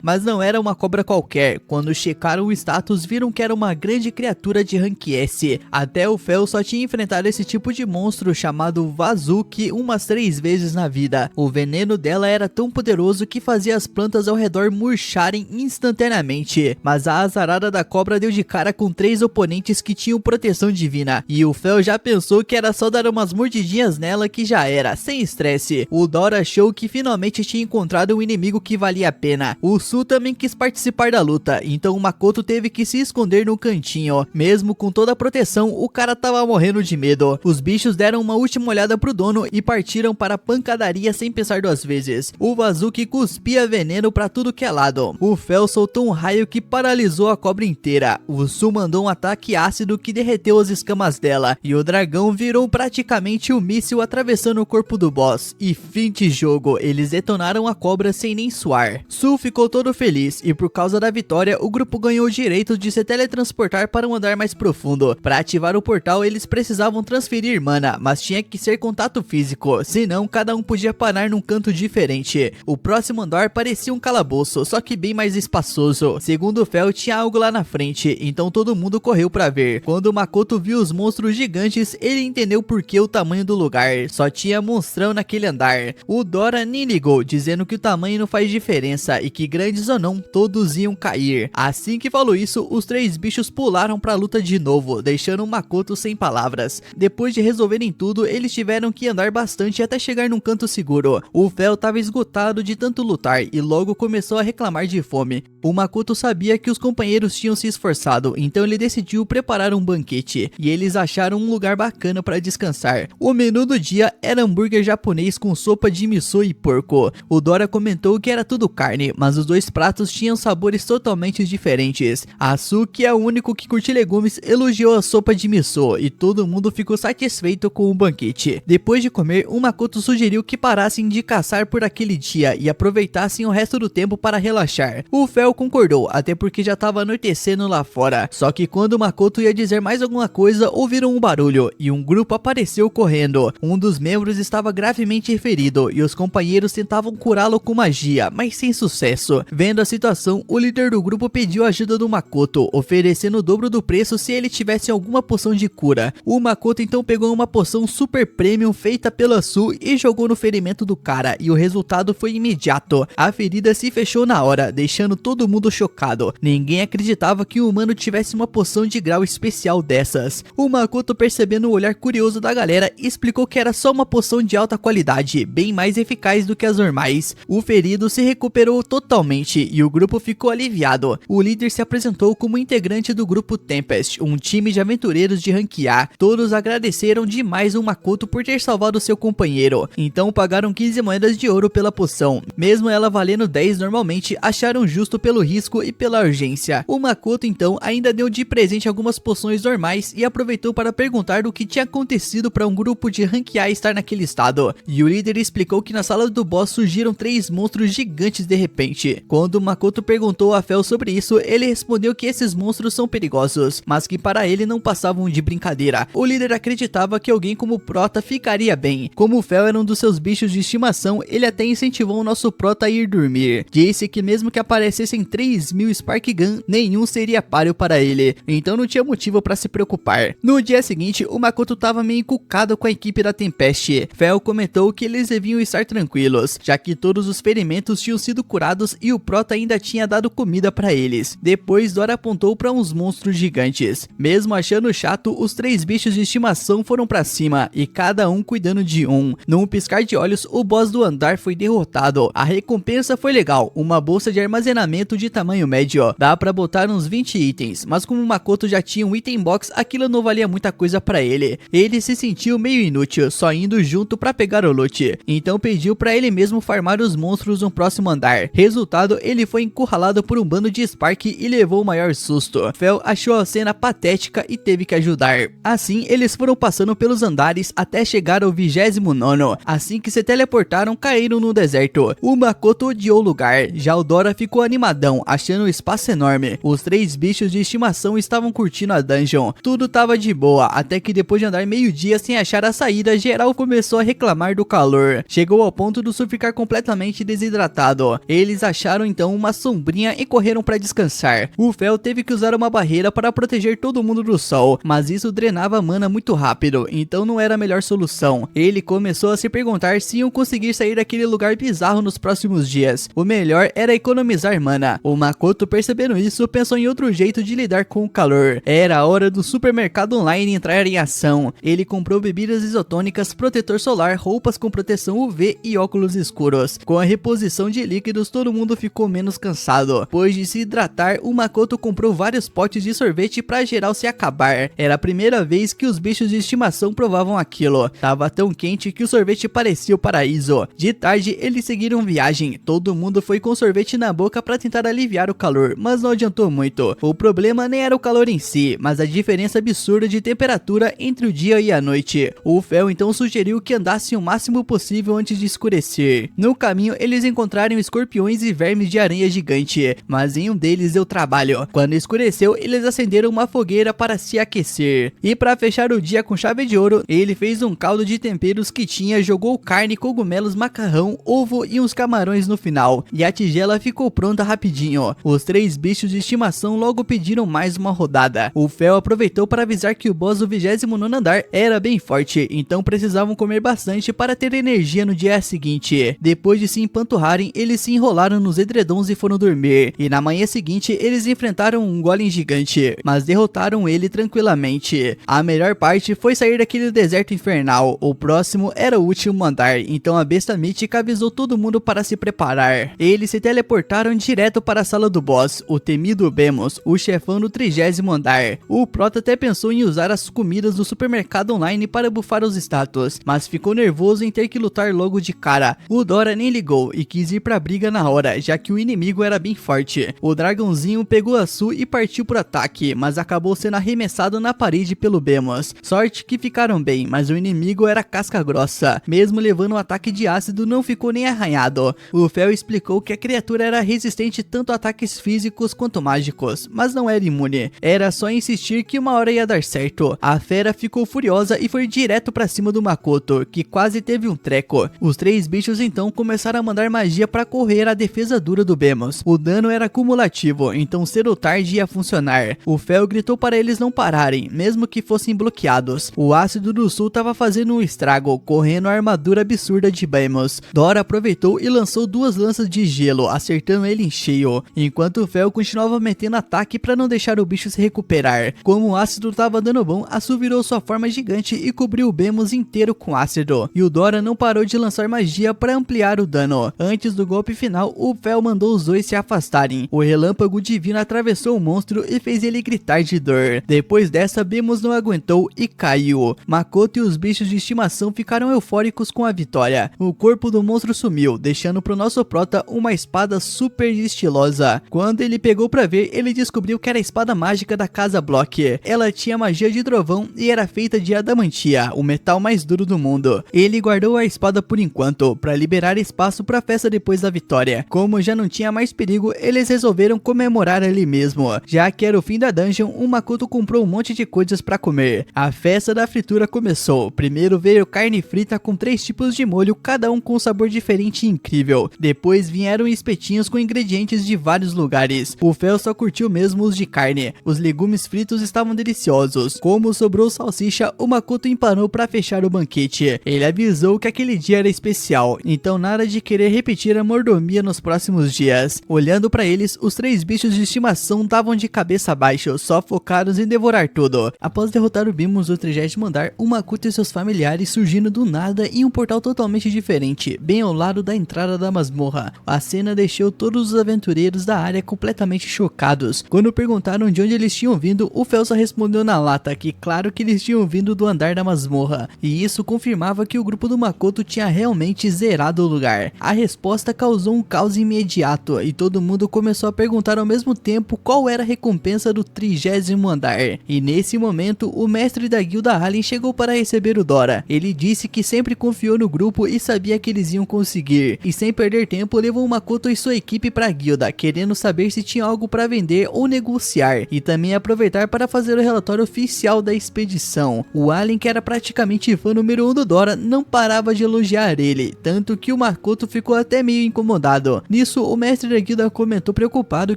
Mas não era uma cobra qualquer. Quando checaram o status viram que era uma grande criatura de rank S. Até o Fel só tinha enfrentado esse tipo de monstro chamado Vazuki umas 3 vezes na vida. O veneno dela era tão poderoso que fazia as plantas ao redor murcharem instantaneamente. Mas a azarada da cobra deu de cara com 3 oponentes que tinham proteção divina, e o Fel já pensou que era só dar umas mordidinhas nela que já era, sem estresse. O Dora achou que finalmente tinha encontrado um inimigo que valia a pena. O Su também quis participar da luta, então o Makoto teve que se esconder no cantinho. Mesmo com toda a proteção, o cara tava morrendo de medo. Os bichos deram uma última olhada pro dono e partiram para a pancadaria sem pensar 2 vezes. O Vazuki cuspia veneno pra tudo que é lado. O Fel soltou um raio que paralisou a cobra inteira. O Su mandou um ataque ácido que derreteu as escamas dela, e o dragão virou praticamente um míssil atravessando o corpo do boss. E fim de jogo, eles detonaram a cobra sem nem suar. Su ficou todo feliz, e por causa da vitória o grupo ganhou o direito de se teletransportar para um andar mais profundo. Para ativar o portal eles precisavam transferir mana, mas tinha que ser contato físico, senão cada um podia parar num canto diferente. O próximo andar parecia um calabouço, só que bem mais espaçoso. Segundo o Fel, tinha algo lá na frente, então todo mundo correu para ver. Quando o Makoto viu os monstros gigantes, ele entendeu por que o tamanho do lugar. Só tinha monstrão naquele andar. O Dora nem ligou, dizendo que o tamanho não faz diferença e que grandes ou não, todos iam cair. Assim que falou isso, os 3 bichos pularam pra luta de novo, deixando o Makoto sem palavras. Depois de resolverem tudo, eles tiveram que andar bastante até chegar num canto seguro. O Fel tava esgotado de tanto lutar e logo começou a reclamar de fome. O Makoto sabia que os companheiros tinham se esforçado, então ele decidiu preparar um banquete, e eles acharam um lugar bacana para descansar. O menu do dia era hambúrguer japonês com sopa de miso e porco. O Dora comentou que era tudo carne, mas os 2 pratos tinham sabores totalmente diferentes. A Su, que é o único que curte legumes, elogiou a sopa de miso, e todo mundo ficou satisfeito com o banquete. Depois de comer, o Makoto sugeriu que parassem de caçar por aquele dia e aproveitassem o resto do tempo para relaxar. O Fel concordou, até porque já estava anoitecendo lá fora. Só que quando o Makoto ia dizer mais alguma coisa, ouviram um barulho, e um grupo apareceu correndo. Um dos dos membros estava gravemente ferido e os companheiros tentavam curá-lo com magia, mas sem sucesso. Vendo a situação, o líder do grupo pediu a ajuda do Makoto, oferecendo o dobro do preço se ele tivesse alguma poção de cura. O Makoto então pegou uma poção super premium feita pela Su e jogou no ferimento do cara, e o resultado foi imediato. A ferida se fechou na hora, deixando todo mundo chocado. Ninguém acreditava que o humano tivesse uma poção de grau especial dessas. O Makoto, percebendo o olhar curioso da galera, explicou que era só uma poção de alta qualidade, bem mais eficaz do que as normais. O ferido se recuperou totalmente e o grupo ficou aliviado. O líder se apresentou como integrante do grupo Tempest, um time de aventureiros de rank A. Todos agradeceram demais o Makoto por ter salvado seu companheiro, então pagaram 15 moedas de ouro pela poção. Mesmo ela valendo 10 normalmente, acharam justo pelo risco e pela urgência. O Makoto então ainda deu de presente algumas poções normais e aproveitou para perguntar o que tinha acontecido para um grupo de rank A estar naquele estado. E o líder explicou que na sala do boss surgiram 3 monstros gigantes de repente. Quando o Makoto perguntou a Fel sobre isso, ele respondeu que esses monstros são perigosos, mas que para ele não passavam de brincadeira. O líder acreditava que alguém como o Prota ficaria bem. Como o Fel era um dos seus bichos de estimação, ele até incentivou o nosso Prota a ir dormir. Disse que mesmo que aparecessem 3.000 Spark Gun, nenhum seria páreo para ele, então não tinha motivo para se preocupar. No dia seguinte, o Makoto estava meio encucado com a equipe da Tempest. Fel comentou que eles deviam estar tranquilos, já que todos os ferimentos tinham sido curados e o Prota ainda tinha dado comida para eles. Depois, Dora apontou para uns monstros gigantes. Mesmo achando chato, os 3 bichos de estimação foram para cima, e cada um cuidando de um. Num piscar de olhos, o boss do andar foi derrotado. A recompensa foi legal, uma bolsa de armazenamento de tamanho médio. Dá pra botar uns 20 itens, mas como o Makoto já tinha um item box, aquilo não valia muita coisa pra ele. Ele se sentiu meio inútil, só indo junto pra pegar o loot. Então pediu pra ele mesmo farmar os monstros no próximo andar. Resultado, ele foi encurralado por um bando de Spark e levou o maior susto. Fel achou a cena patética e teve que ajudar. Assim, eles foram passando pelos andares até chegar ao 29º. Assim que se teleportaram, caíram no deserto. O Makoto odiou o lugar, já o Dora ficou animadão, achando o espaço enorme. Os 3 bichos de estimação estavam curtindo a dungeon. Tudo tava de boa, até que depois de andar meio dia sem achar a saída, geral começou a reclamar do calor. Chegou ao ponto do Su ficar completamente desidratado. Eles acharam então uma sombrinha e correram para descansar. O Fel teve que usar uma barreira para proteger todo mundo do sol, mas isso drenava mana muito rápido, então não era a melhor solução. Ele começou a se perguntar se iam conseguir sair daquele lugar bizarro nos próximos dias. O melhor era economizar mana. O Makoto, percebendo isso, pensou em outro jeito de lidar com o calor. Era a hora do supermercado online entrar em ação. Ele comprou bebidas isotônicas, protetor solar, roupas com proteção UV e óculos escuros. Com a reposição de líquidos, todo mundo ficou menos cansado. Depois de se hidratar, o Makoto comprou vários potes de sorvete pra geral se acabar. Era a primeira vez que os bichos de estimação provavam aquilo. Tava tão quente que o sorvete parecia o paraíso. De tarde, eles seguiram viagem. Todo mundo foi com sorvete na boca pra tentar aliviar o calor, mas não adiantou muito. O problema nem era o calor em si, mas a diferença absurda de temperatura entre o dia e a noite. O Fel então sugeriu que andassem o máximo possível antes de escurecer. No caminho, eles encontraram escorpiões e vermes de aranha gigante, mas em um deles deu trabalho. Quando escureceu, eles acenderam uma fogueira para se aquecer. E para fechar o dia com chave de ouro, ele fez um caldo de temperos que tinha, jogou carne, cogumelos, macarrão, ovo e uns camarões no final. E a tigela ficou pronta rapidinho. Os 3 bichos de estimação logo pediram mais uma rodada. O Fel aproveitou para avisar que o boss do 29º andar era bem forte, então precisavam comer bastante para ter energia no dia seguinte. Depois de se empanturrarem, eles se enrolaram nos edredons e foram dormir. E na manhã seguinte, eles enfrentaram um golem gigante, mas derrotaram ele tranquilamente. A melhor parte foi sair daquele deserto infernal. O próximo era o último andar, então a besta mítica avisou todo mundo para se preparar. Eles se teleportaram direto para a sala do boss, o temido Bemus, o chefão do 30º andar. O Prota até pensou em usar as comidas do supermercado online para bufar os status, mas ficou nervoso em ter que lutar logo de cara. O Dora nem ligou e quis ir pra briga na hora, já que o inimigo era bem forte. O dragãozinho pegou a Su e partiu pro ataque, mas acabou sendo arremessado na parede pelo Bemus. Sorte que ficaram bem, mas o inimigo era casca grossa. Mesmo levando um ataque de ácido, não ficou nem arranhado. O Fel explicou que a criatura era resistente tanto a ataques físicos quanto mágicos, mas não era imune. Era só insistir que uma hora ia dar certo. A fera ficou furiosa e foi direto pra cima do do Makoto, que quase teve um treco. Os três bichos então começaram a mandar magia para correr a defesa dura do Bemus. O dano era cumulativo, então cedo ou tarde ia funcionar. O Fel gritou para eles não pararem, mesmo que fossem bloqueados. O ácido do sul estava fazendo um estrago, correndo a armadura absurda de Bemus. Dora aproveitou e lançou duas lanças de gelo, acertando ele em cheio, enquanto o Fel continuava metendo ataque para não deixar o bicho se recuperar. Como o ácido estava dando bom, a Su virou sua forma gigante e cobriu o Bemus inteiro com ácido, e o Dora não parou de lançar magia para ampliar o dano. Antes do golpe final, o Fel mandou os dois se afastarem. O relâmpago divino atravessou o monstro e fez ele gritar de dor. Depois dessa, Bemus não aguentou e caiu. Makoto e os bichos de estimação ficaram eufóricos com a vitória. O corpo do monstro sumiu, deixando pro nosso prota uma espada super estilosa. Quando ele pegou pra ver, ele descobriu que era a espada mágica da Casa Block. Ela tinha magia de trovão e era feita de adamantia, o metal mais duro do mundo. Ele guardou a espada por enquanto, para liberar espaço pra festa depois da vitória. Como já não tinha mais perigo, eles resolveram comemorar ali mesmo. Já que era o fim da dungeon, o Makoto comprou um monte de coisas pra comer. A festa da fritura começou. Primeiro veio carne frita com 3 tipos de molho, cada um com um sabor diferente e incrível. Depois vieram espetinhos com ingredientes de vários lugares. O Fel só curtiu mesmo os de carne. Os legumes fritos estavam deliciosos. Como sobrou salsicha, o Makoto empanou pra fechar o banquete. Ele avisou que aquele dia era especial, então nada de querer repetir a mordomia nos próximos dias. Olhando pra eles, os 3 bichos de estimação estavam de cabeça abaixo, só focados em devorar tudo. Após derrotar o Bemus do 30º andar, o Makoto e seus familiares surgindo do nada em um portal totalmente diferente, bem ao lado da entrada da masmorra. A cena deixou todos os aventureiros da área completamente chocados. Quando perguntaram de onde eles tinham vindo, o Fel só respondeu na lata que claro que eles tinham vindo do andar da masmorra, e isso confirmava que o grupo do Makoto tinha realmente zerado o lugar. A resposta causou um caos imediato, e todo mundo começou a perguntar ao mesmo tempo qual era a recompensa do 30º andar. E nesse momento, o mestre da guilda Alien chegou para receber o Dora. Ele disse que sempre confiou no grupo e sabia que eles iam conseguir, e sem perder tempo levou o Makoto e sua equipe para a guilda, querendo saber se tinha algo para vender ou negociar, e também aproveitar para fazer o relatório oficial da expedição. O Alien, que era praticamente fã número 1 do Dora, não parava de elogiar ele, tanto que o Makoto ficou até meio incomodado. Nisso, o mestre da guilda comentou preocupado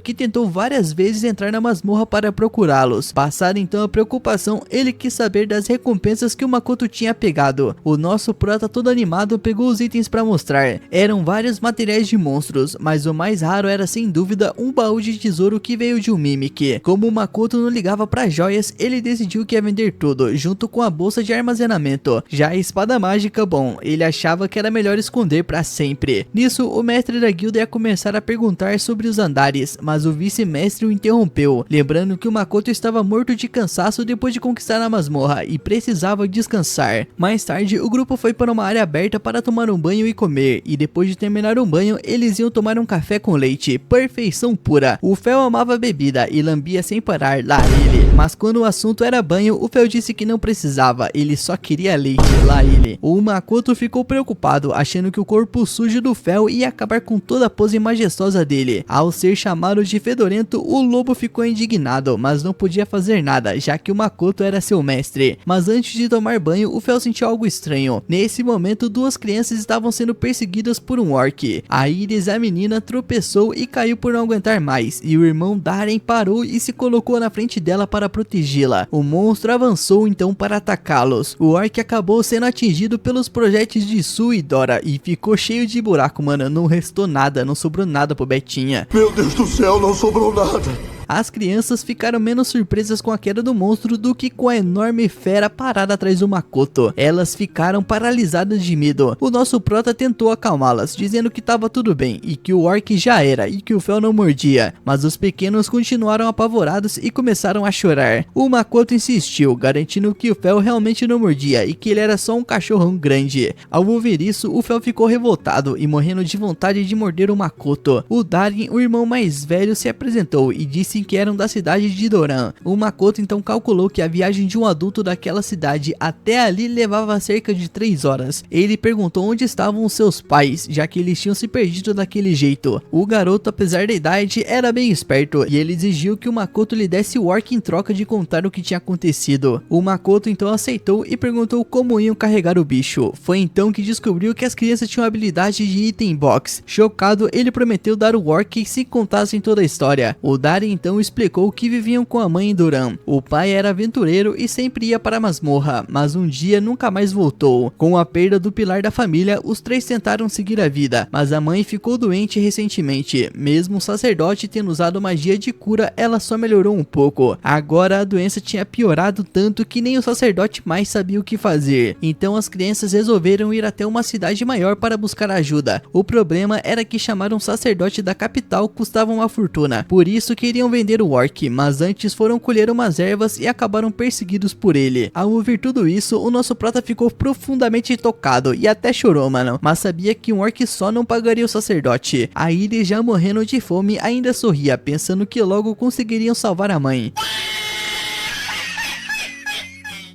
que tentou várias vezes entrar na masmorra para procurá-los. Passada então a preocupação, ele quis saber das recompensas que o Makoto tinha pegado. O nosso prota, todo animado, pegou os itens para mostrar. Eram vários materiais de monstros, mas o mais raro era sem dúvida um baú de tesouro que veio de um Mimic. Como o Makoto não ligava para joias, ele decidiu que ia vender tudo, junto com a bolsa de armazenamento. Já a espada mágica, bom, ele achava que era melhor esconder para sempre. Nisso, o mestre da guilda ia começar a perguntar sobre os andares, mas o vice-mestre o interrompeu, lembrando que o Makoto estava morto de cansaço depois de conquistar a masmorra e precisava descansar. Mais tarde, o grupo foi para uma área aberta para tomar um banho e comer, e depois de terminar um banho, eles iam tomar um café com leite, perfeição pura. O Fel amava a bebida e lambia sem parar, lá ele. Mas quando o assunto era banho, o Fel disse que não precisava, ele só queria leite, lá ele. O Makoto ficou preocupado, achando que o corpo sujo do Fel ia acabar com toda a pose majestosa dele. Ao ser chamado de fedorento, o lobo ficou indignado, mas não podia fazer nada, já que o Makoto era seu mestre. Mas antes de tomar banho, o Fel sentiu algo estranho. Nesse momento, 2 crianças estavam sendo perseguidas por um orc. A Iris, a menina, tropeçou e caiu por não aguentar mais, e o irmão Darren parou e se colocou na frente dela para protegê-la. O monstro avançou então para atacá-los. O orc acabou sendo atingido pelos projéteis de Su e Dora e ficou cheio de buraco, mano. Não restou nada, não sobrou nada pro Betinha. Meu Deus do céu, não sobrou nada. As crianças ficaram menos surpresas com a queda do monstro do que com a enorme fera parada atrás do Makoto. Elas ficaram paralisadas de medo. O nosso prota tentou acalmá-las, dizendo que estava tudo bem e que o orc já era e que o Fel não mordia, mas os pequenos continuaram apavorados e começaram a chorar. O Makoto insistiu, garantindo que o Fel realmente não mordia e que ele era só um cachorrão grande. Ao ouvir isso, o Fel ficou revoltado e morrendo de vontade de morder o Makoto. O Darren, o irmão mais velho, se apresentou e disse disse que eram da cidade de Doran. O Makoto então calculou que a viagem de um adulto daquela cidade até ali levava cerca de 3 horas. Ele perguntou onde estavam os seus pais, já que eles tinham se perdido daquele jeito. O garoto, apesar da idade, era bem esperto e ele exigiu que o Makoto lhe desse o orc em troca de contar o que tinha acontecido. O Makoto então aceitou e perguntou como iam carregar o bicho. Foi então que descobriu que as crianças tinham habilidade de item box. Chocado, ele prometeu dar o orc se contassem toda a história. O Dari então explicou que viviam com a mãe em Doran. O pai era aventureiro e sempre ia para a masmorra, mas um dia nunca mais voltou. Com a perda do pilar da família, os três tentaram seguir a vida, mas a mãe ficou doente recentemente. Mesmo o sacerdote tendo usado magia de cura, ela só melhorou um pouco. Agora a doença tinha piorado tanto que nem o sacerdote mais sabia o que fazer. Então as crianças resolveram ir até uma cidade maior para buscar ajuda. O problema era que chamar um sacerdote da capital custava uma fortuna, por isso queriam vender o orc, mas antes foram colher umas ervas e acabaram perseguidos por ele. Ao ouvir tudo isso, o nosso prota ficou profundamente tocado e até chorou, mano, mas sabia que um orc só não pagaria o sacerdote. Aí ele, já morrendo de fome, ainda sorria, pensando que logo conseguiriam salvar a mãe.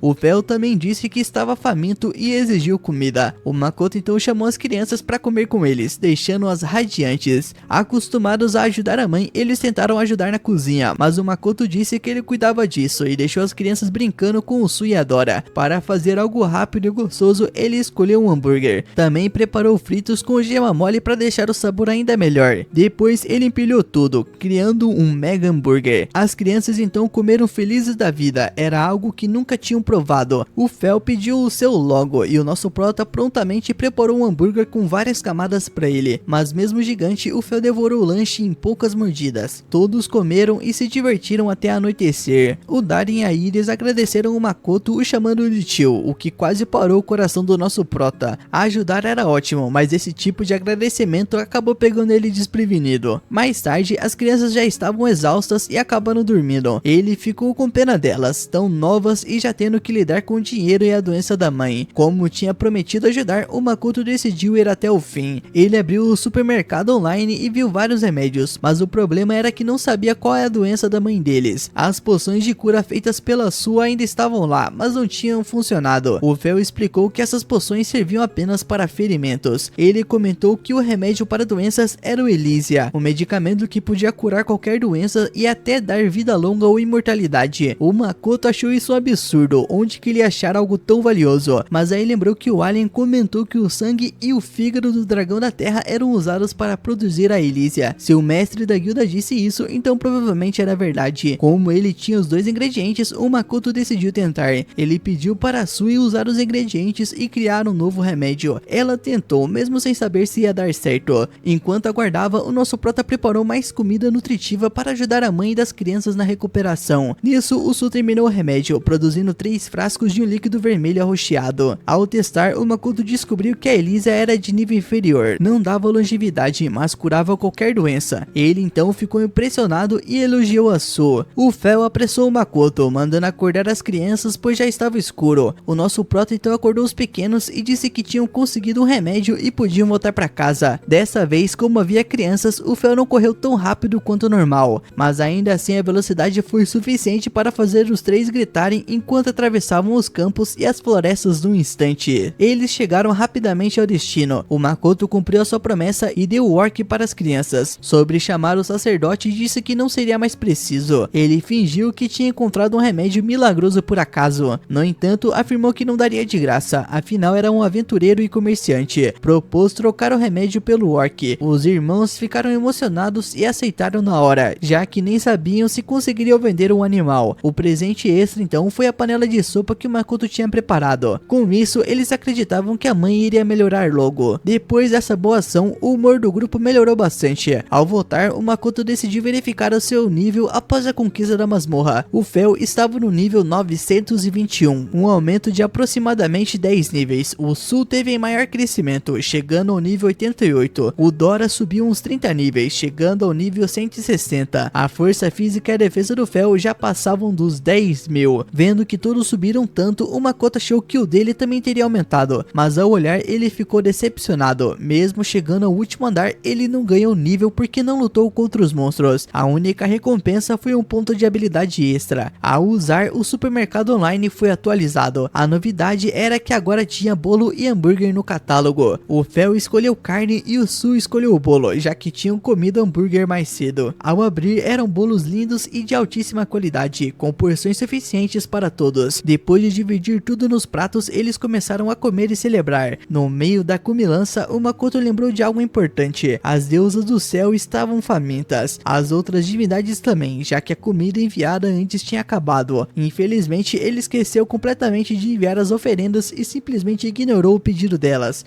O Fel também disse que estava faminto e exigiu comida. O Makoto então chamou as crianças para comer com eles, deixando-as radiantes. Acostumados a ajudar a mãe, eles tentaram ajudar na cozinha, mas o Makoto disse que ele cuidava disso e deixou as crianças brincando com o Su e a Dora. Para fazer algo rápido e gostoso, ele escolheu um hambúrguer. Também preparou fritos com gema mole para deixar o sabor ainda melhor. Depois ele empilhou tudo, criando um mega hambúrguer. As crianças então comeram felizes da vida, era algo que nunca tinham provado. O Fel pediu o seu logo e o nosso prota prontamente preparou um hambúrguer com várias camadas para ele, mas mesmo gigante, o Fel devorou o lanche em poucas mordidas. Todos comeram e se divertiram até anoitecer. O Darin e a Iris agradeceram o Makoto, o chamando de tio, o que quase parou o coração do nosso prota. Ajudar era ótimo, mas esse tipo de agradecimento acabou pegando ele desprevenido. Mais tarde, as crianças já estavam exaustas e acabaram dormindo. Ele ficou com pena delas, tão novas e já tendo que lidar com o dinheiro e a doença da mãe. Como tinha prometido ajudar, o Makoto decidiu ir até o fim. Ele abriu o supermercado online e viu vários remédios, mas o problema era que não sabia qual é a doença da mãe deles. As poções de cura feitas pela Su ainda estavam lá, mas não tinham funcionado. O Fel explicou que essas poções serviam apenas para ferimentos. Ele comentou que o remédio para doenças era o Elysia, um medicamento que podia curar qualquer doença e até dar vida longa ou imortalidade. O Makoto achou isso um absurdo, onde que ele achar algo tão valioso, mas aí lembrou que o alien comentou que o sangue e o fígado do dragão da terra eram usados para produzir a Elysia. Se o mestre da guilda disse isso, então provavelmente era verdade. Como ele tinha os dois ingredientes, o Makoto decidiu tentar. Ele pediu para a Sui usar os ingredientes e criar um novo remédio. Ela tentou, mesmo sem saber se ia dar certo. Enquanto aguardava, o nosso prota preparou mais comida nutritiva para ajudar a mãe das crianças na recuperação. Nisso, o Su terminou o remédio, produzindo 3 frascos de um líquido vermelho arroxeado. Ao testar, o Makoto descobriu que a Elysia era de nível inferior. Não dava longevidade, mas curava qualquer doença. Ele então ficou impressionado e elogiou a Su. O Fel apressou o Makoto, mandando acordar as crianças, pois já estava escuro. O nosso prota então acordou os pequenos e disse que tinham conseguido um remédio e podiam voltar para casa. Dessa vez, como havia crianças, o Fel não correu tão rápido quanto normal, mas ainda assim a velocidade foi suficiente para fazer os 3 gritarem enquanto atravessavam os campos e as florestas num instante. Eles chegaram rapidamente ao destino. O Makoto cumpriu a sua promessa e deu o orc para as crianças. Sobre chamar o sacerdote, disse que não seria mais preciso. Ele fingiu que tinha encontrado um remédio milagroso por acaso. No entanto, afirmou que não daria de graça, afinal era um aventureiro e comerciante. Propôs trocar o remédio pelo orc. Os irmãos ficaram emocionados e aceitaram na hora, já que nem sabiam se conseguiriam vender um animal. O presente extra então foi a panela de sopa que o Makoto tinha preparado. Com isso, eles acreditavam que a mãe iria melhorar logo. Depois dessa boa ação, o humor do grupo melhorou bastante. Ao voltar, o Makoto decidiu verificar o seu nível após a conquista da masmorra. O Fel estava no nível 921, um aumento de aproximadamente 10 níveis. O Su teve maior crescimento, chegando ao nível 88. O Dora subiu uns 30 níveis, chegando ao nível 160. A força física e a defesa do Fel já passavam dos 10.000. Vendo que todos bolos subiram tanto, o Makoto achou que o dele também teria aumentado, mas ao olhar ele ficou decepcionado. Mesmo chegando ao último andar, ele não ganhou nível porque não lutou contra os monstros. A única recompensa foi um ponto de habilidade extra. Ao usar, o supermercado online foi atualizado. A novidade era que agora tinha bolo e hambúrguer no catálogo. O Fel escolheu carne e o Su escolheu o bolo, já que tinham comido hambúrguer mais cedo. Ao abrir, eram bolos lindos e de altíssima qualidade, com porções suficientes para todos. Depois de dividir tudo nos pratos, eles começaram a comer e celebrar. No meio da comilança, o Makoto lembrou de algo importante. As deusas do céu estavam famintas. As outras divindades também, já que a comida enviada antes tinha acabado. Infelizmente, ele esqueceu completamente de enviar as oferendas e simplesmente ignorou o pedido delas.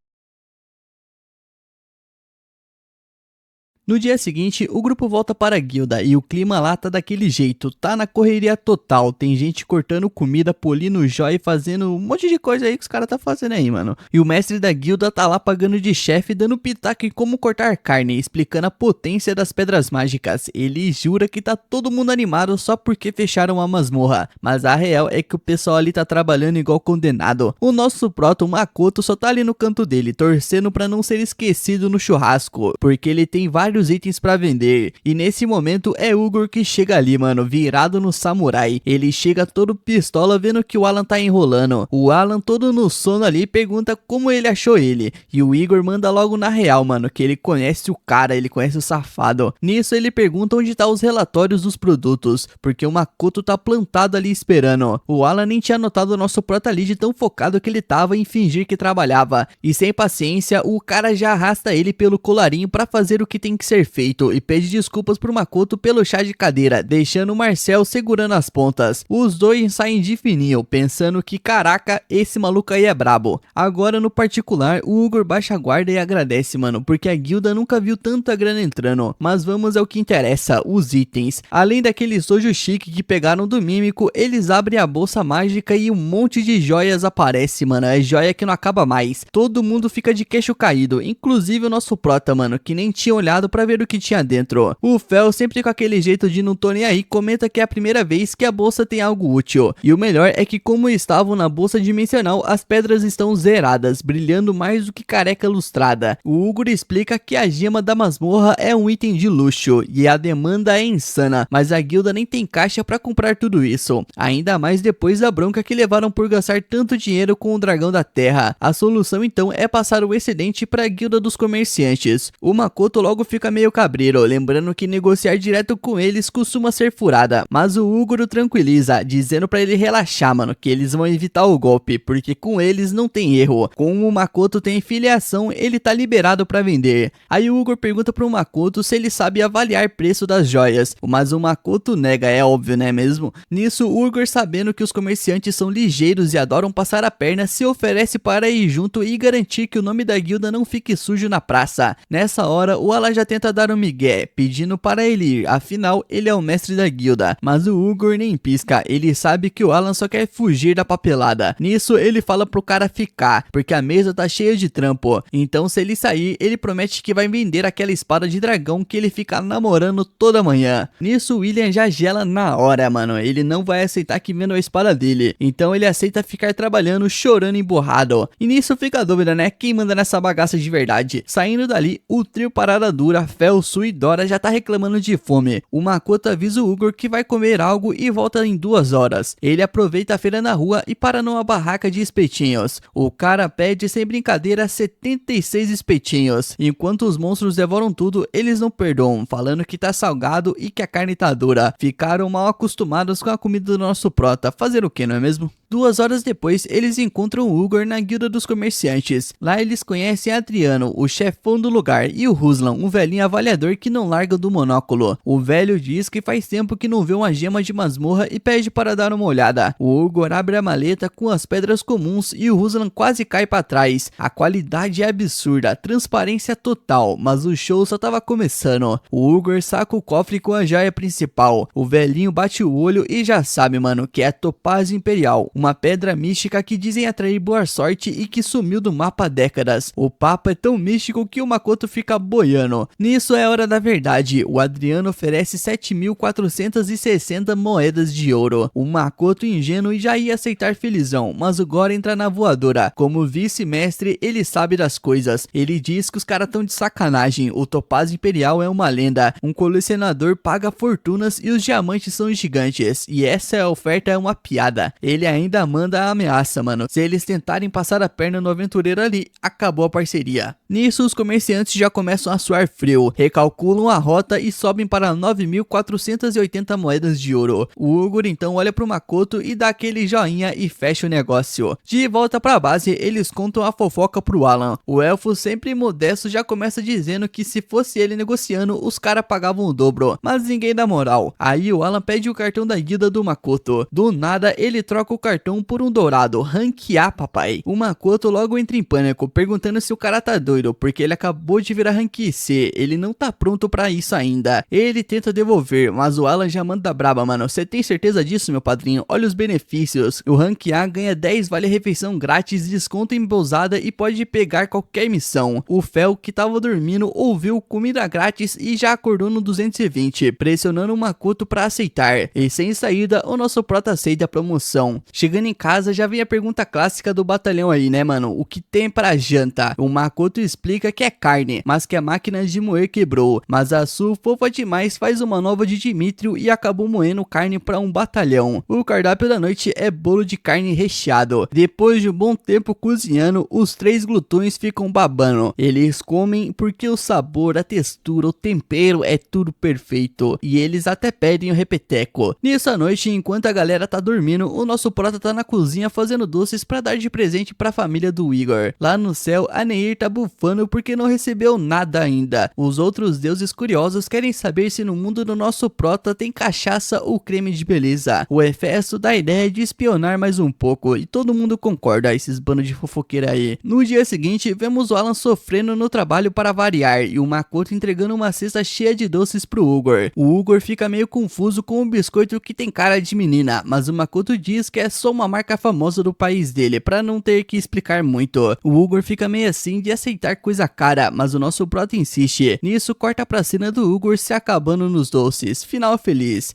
No dia seguinte, o grupo volta para a guilda e o clima lá tá daquele jeito, tá na correria total, tem gente cortando comida, polindo joia e fazendo um monte de coisa aí que os caras tá fazendo aí, mano. E o mestre da guilda tá lá pagando de chefe, dando pitaco em como cortar carne, explicando a potência das pedras mágicas. Ele jura que tá todo mundo animado só porque fecharam a masmorra, mas a real é que o pessoal ali tá trabalhando igual condenado. O nosso proto, o Makoto, só tá ali no canto dele, torcendo pra não ser esquecido no churrasco, porque ele tem vários itens pra vender. E nesse momento é Ugor que chega ali, mano, virado no samurai. Ele chega todo pistola vendo que o Alan tá enrolando. O Alan todo no sono ali pergunta como ele achou ele. E o Igor manda logo na real, mano, que ele conhece o cara, ele conhece o safado. Nisso ele pergunta onde tá os relatórios dos produtos, porque o Makoto tá plantado ali esperando. O Alan nem tinha notado o nosso prota ali de tão focado que ele tava em fingir que trabalhava. E sem paciência, o cara já arrasta ele pelo colarinho pra fazer o que tem que ser feito e pede desculpas pro Makoto pelo chá de cadeira, deixando o Marcel segurando as pontas. Os dois saem de fininho, pensando que caraca, esse maluco aí é brabo. Agora no particular, o Ugor baixa a guarda e agradece, mano, porque a guilda nunca viu tanta grana entrando. Mas vamos ao que interessa, os itens. Além daquele sojo chique que pegaram do Mímico, eles abrem a bolsa mágica e um monte de joias aparece, mano, é joia que não acaba mais. Todo mundo fica de queixo caído, inclusive o nosso prota, mano, que nem tinha olhado pra ver o que tinha dentro. O Fel, sempre com aquele jeito de não tô nem aí, comenta que é a primeira vez que a bolsa tem algo útil. E o melhor é que como estavam na bolsa dimensional, as pedras estão zeradas, brilhando mais do que careca lustrada. O Ugor explica que a gema da masmorra é um item de luxo e a demanda é insana, mas a guilda nem tem caixa pra comprar tudo isso. Ainda mais depois da bronca que levaram por gastar tanto dinheiro com o dragão da terra. A solução então é passar o excedente pra guilda dos comerciantes. O Makoto logo fica meio cabreiro, lembrando que negociar direto com eles costuma ser furada, mas o Ugor o tranquiliza, dizendo pra ele relaxar, mano, que eles vão evitar o golpe, porque com eles não tem erro. Como o Makoto tem filiação, ele tá liberado pra vender. Aí o Ugor pergunta pro Makoto se ele sabe avaliar preço das joias, mas o Makoto nega, é óbvio, né mesmo? Nisso, o Ugor, sabendo que os comerciantes são ligeiros e adoram passar a perna, se oferece para ir junto e garantir que o nome da guilda não fique sujo na praça. Nessa hora, o Alan já tenta dar um migué, pedindo para ele ir, afinal ele é o mestre da guilda, mas o Ugor nem pisca, ele sabe que o Alan só quer fugir da papelada. Nisso ele fala pro cara ficar, porque a mesa tá cheia de trampo, então se ele sair, ele promete que vai vender aquela espada de dragão que ele fica namorando toda manhã. Nisso o William já gela na hora, mano, ele não vai aceitar que vendam a espada dele, então ele aceita ficar trabalhando, chorando emburrado. E nisso fica a dúvida, né, quem manda nessa bagaça de verdade? Saindo dali, o trio Parada Dura, Fel, Su e Dora já tá reclamando de fome. O Makoto avisa o Ugor que vai comer algo e volta em 2 horas. Ele aproveita a feira na rua e para numa barraca de espetinhos. O cara pede sem brincadeira 76 espetinhos. Enquanto os monstros devoram tudo, eles não perdoam, falando que tá salgado e que a carne tá dura. Ficaram mal acostumados com a comida do nosso prota. Fazer o que, não é mesmo? 2 horas depois, eles encontram o Ugor na guilda dos comerciantes. Lá eles conhecem Adriano, o chefão do lugar, e o Ruslan, um velhinho avaliador que não larga do monóculo. O velho diz que faz tempo que não vê uma gema de masmorra e pede para dar uma olhada. O Ugor abre a maleta com as pedras comuns e o Ruslan quase cai para trás. A qualidade é absurda, transparência total, mas o show só tava começando. O Ugor saca o cofre com a joia principal. O velhinho bate o olho e já sabe, mano, que é Topázio Imperial, uma pedra mística que dizem atrair boa sorte e que sumiu do mapa há décadas. O papo é tão místico que o Makoto fica boiando. Nisso é hora da verdade, o Adriano oferece 7.460 moedas de ouro. O Makoto ingênuo já ia aceitar felizão, mas o Goro entra na voadora. Como vice-mestre, ele sabe das coisas. Ele diz que os caras tão de sacanagem, o topázio imperial é uma lenda, um colecionador paga fortunas e os diamantes são gigantes, e essa oferta é uma piada. Ele ainda manda a ameaça, mano, se eles tentarem passar a perna no aventureiro ali, acabou a parceria. Nisso os comerciantes já começam a suar frio, recalculam a rota e sobem para 9.480 moedas de ouro. O Ugor então olha pro Makoto e dá aquele joinha e fecha o negócio. De volta pra base, eles contam a fofoca pro Alan. O elfo, sempre modesto, já começa dizendo que se fosse ele negociando, os caras pagavam o dobro, mas ninguém dá moral. Aí o Alan pede o cartão da guilda do Makoto. Do nada, ele troca o cartão por um dourado. Rank A, papai. O Makoto logo entra em pânico, perguntando se o cara tá doido, porque ele acabou de virar Rank C, ele não tá pronto pra isso ainda. Ele tenta devolver, mas o Alan já manda braba, mano. Você tem certeza disso, meu padrinho? Olha os benefícios. O Rank A ganha 10 vale-refeição grátis, desconto em pousada e pode pegar qualquer missão. O Fel, que tava dormindo, ouviu comida grátis e já acordou no 220, pressionando o Makoto pra aceitar. E sem saída, o nosso prota aceita a promoção. Chegando em casa, já vem a pergunta clássica do batalhão aí, né, mano? O que tem pra janta? O Makoto explica que é carne, mas que a máquina de moer quebrou. Mas a Su, fofa demais, faz uma nova de Dimitrio e acabou moendo carne pra um batalhão. O cardápio da noite é bolo de carne recheado. Depois de um bom tempo cozinhando, os 3 glutões ficam babando. Eles comem porque o sabor, a textura, o tempero é tudo perfeito. E eles até pedem o repeteco. Nisso à noite, enquanto a galera tá dormindo, o nosso prota tá na cozinha fazendo doces pra dar de presente pra família do Igor. Lá no céu, a Neir tá bufando porque não recebeu nada ainda. Os outros deuses curiosos querem saber se no mundo do nosso prota tem cachaça ou creme de beleza. O Hefesto dá a ideia de espionar mais um pouco e todo mundo concorda, esses bandos de fofoqueira aí. No dia seguinte, vemos o Alan sofrendo no trabalho para variar e o Makoto entregando uma cesta cheia de doces pro Ugor. O Ugor fica meio confuso com um biscoito que tem cara de menina, mas o Makoto diz que é só uma marca famosa do país dele, pra não ter que explicar muito. O Ugor fica meio assim de aceitar coisa cara, mas o nosso prota insiste. Nisso corta pra cena do Ugor se acabando nos doces. Final feliz.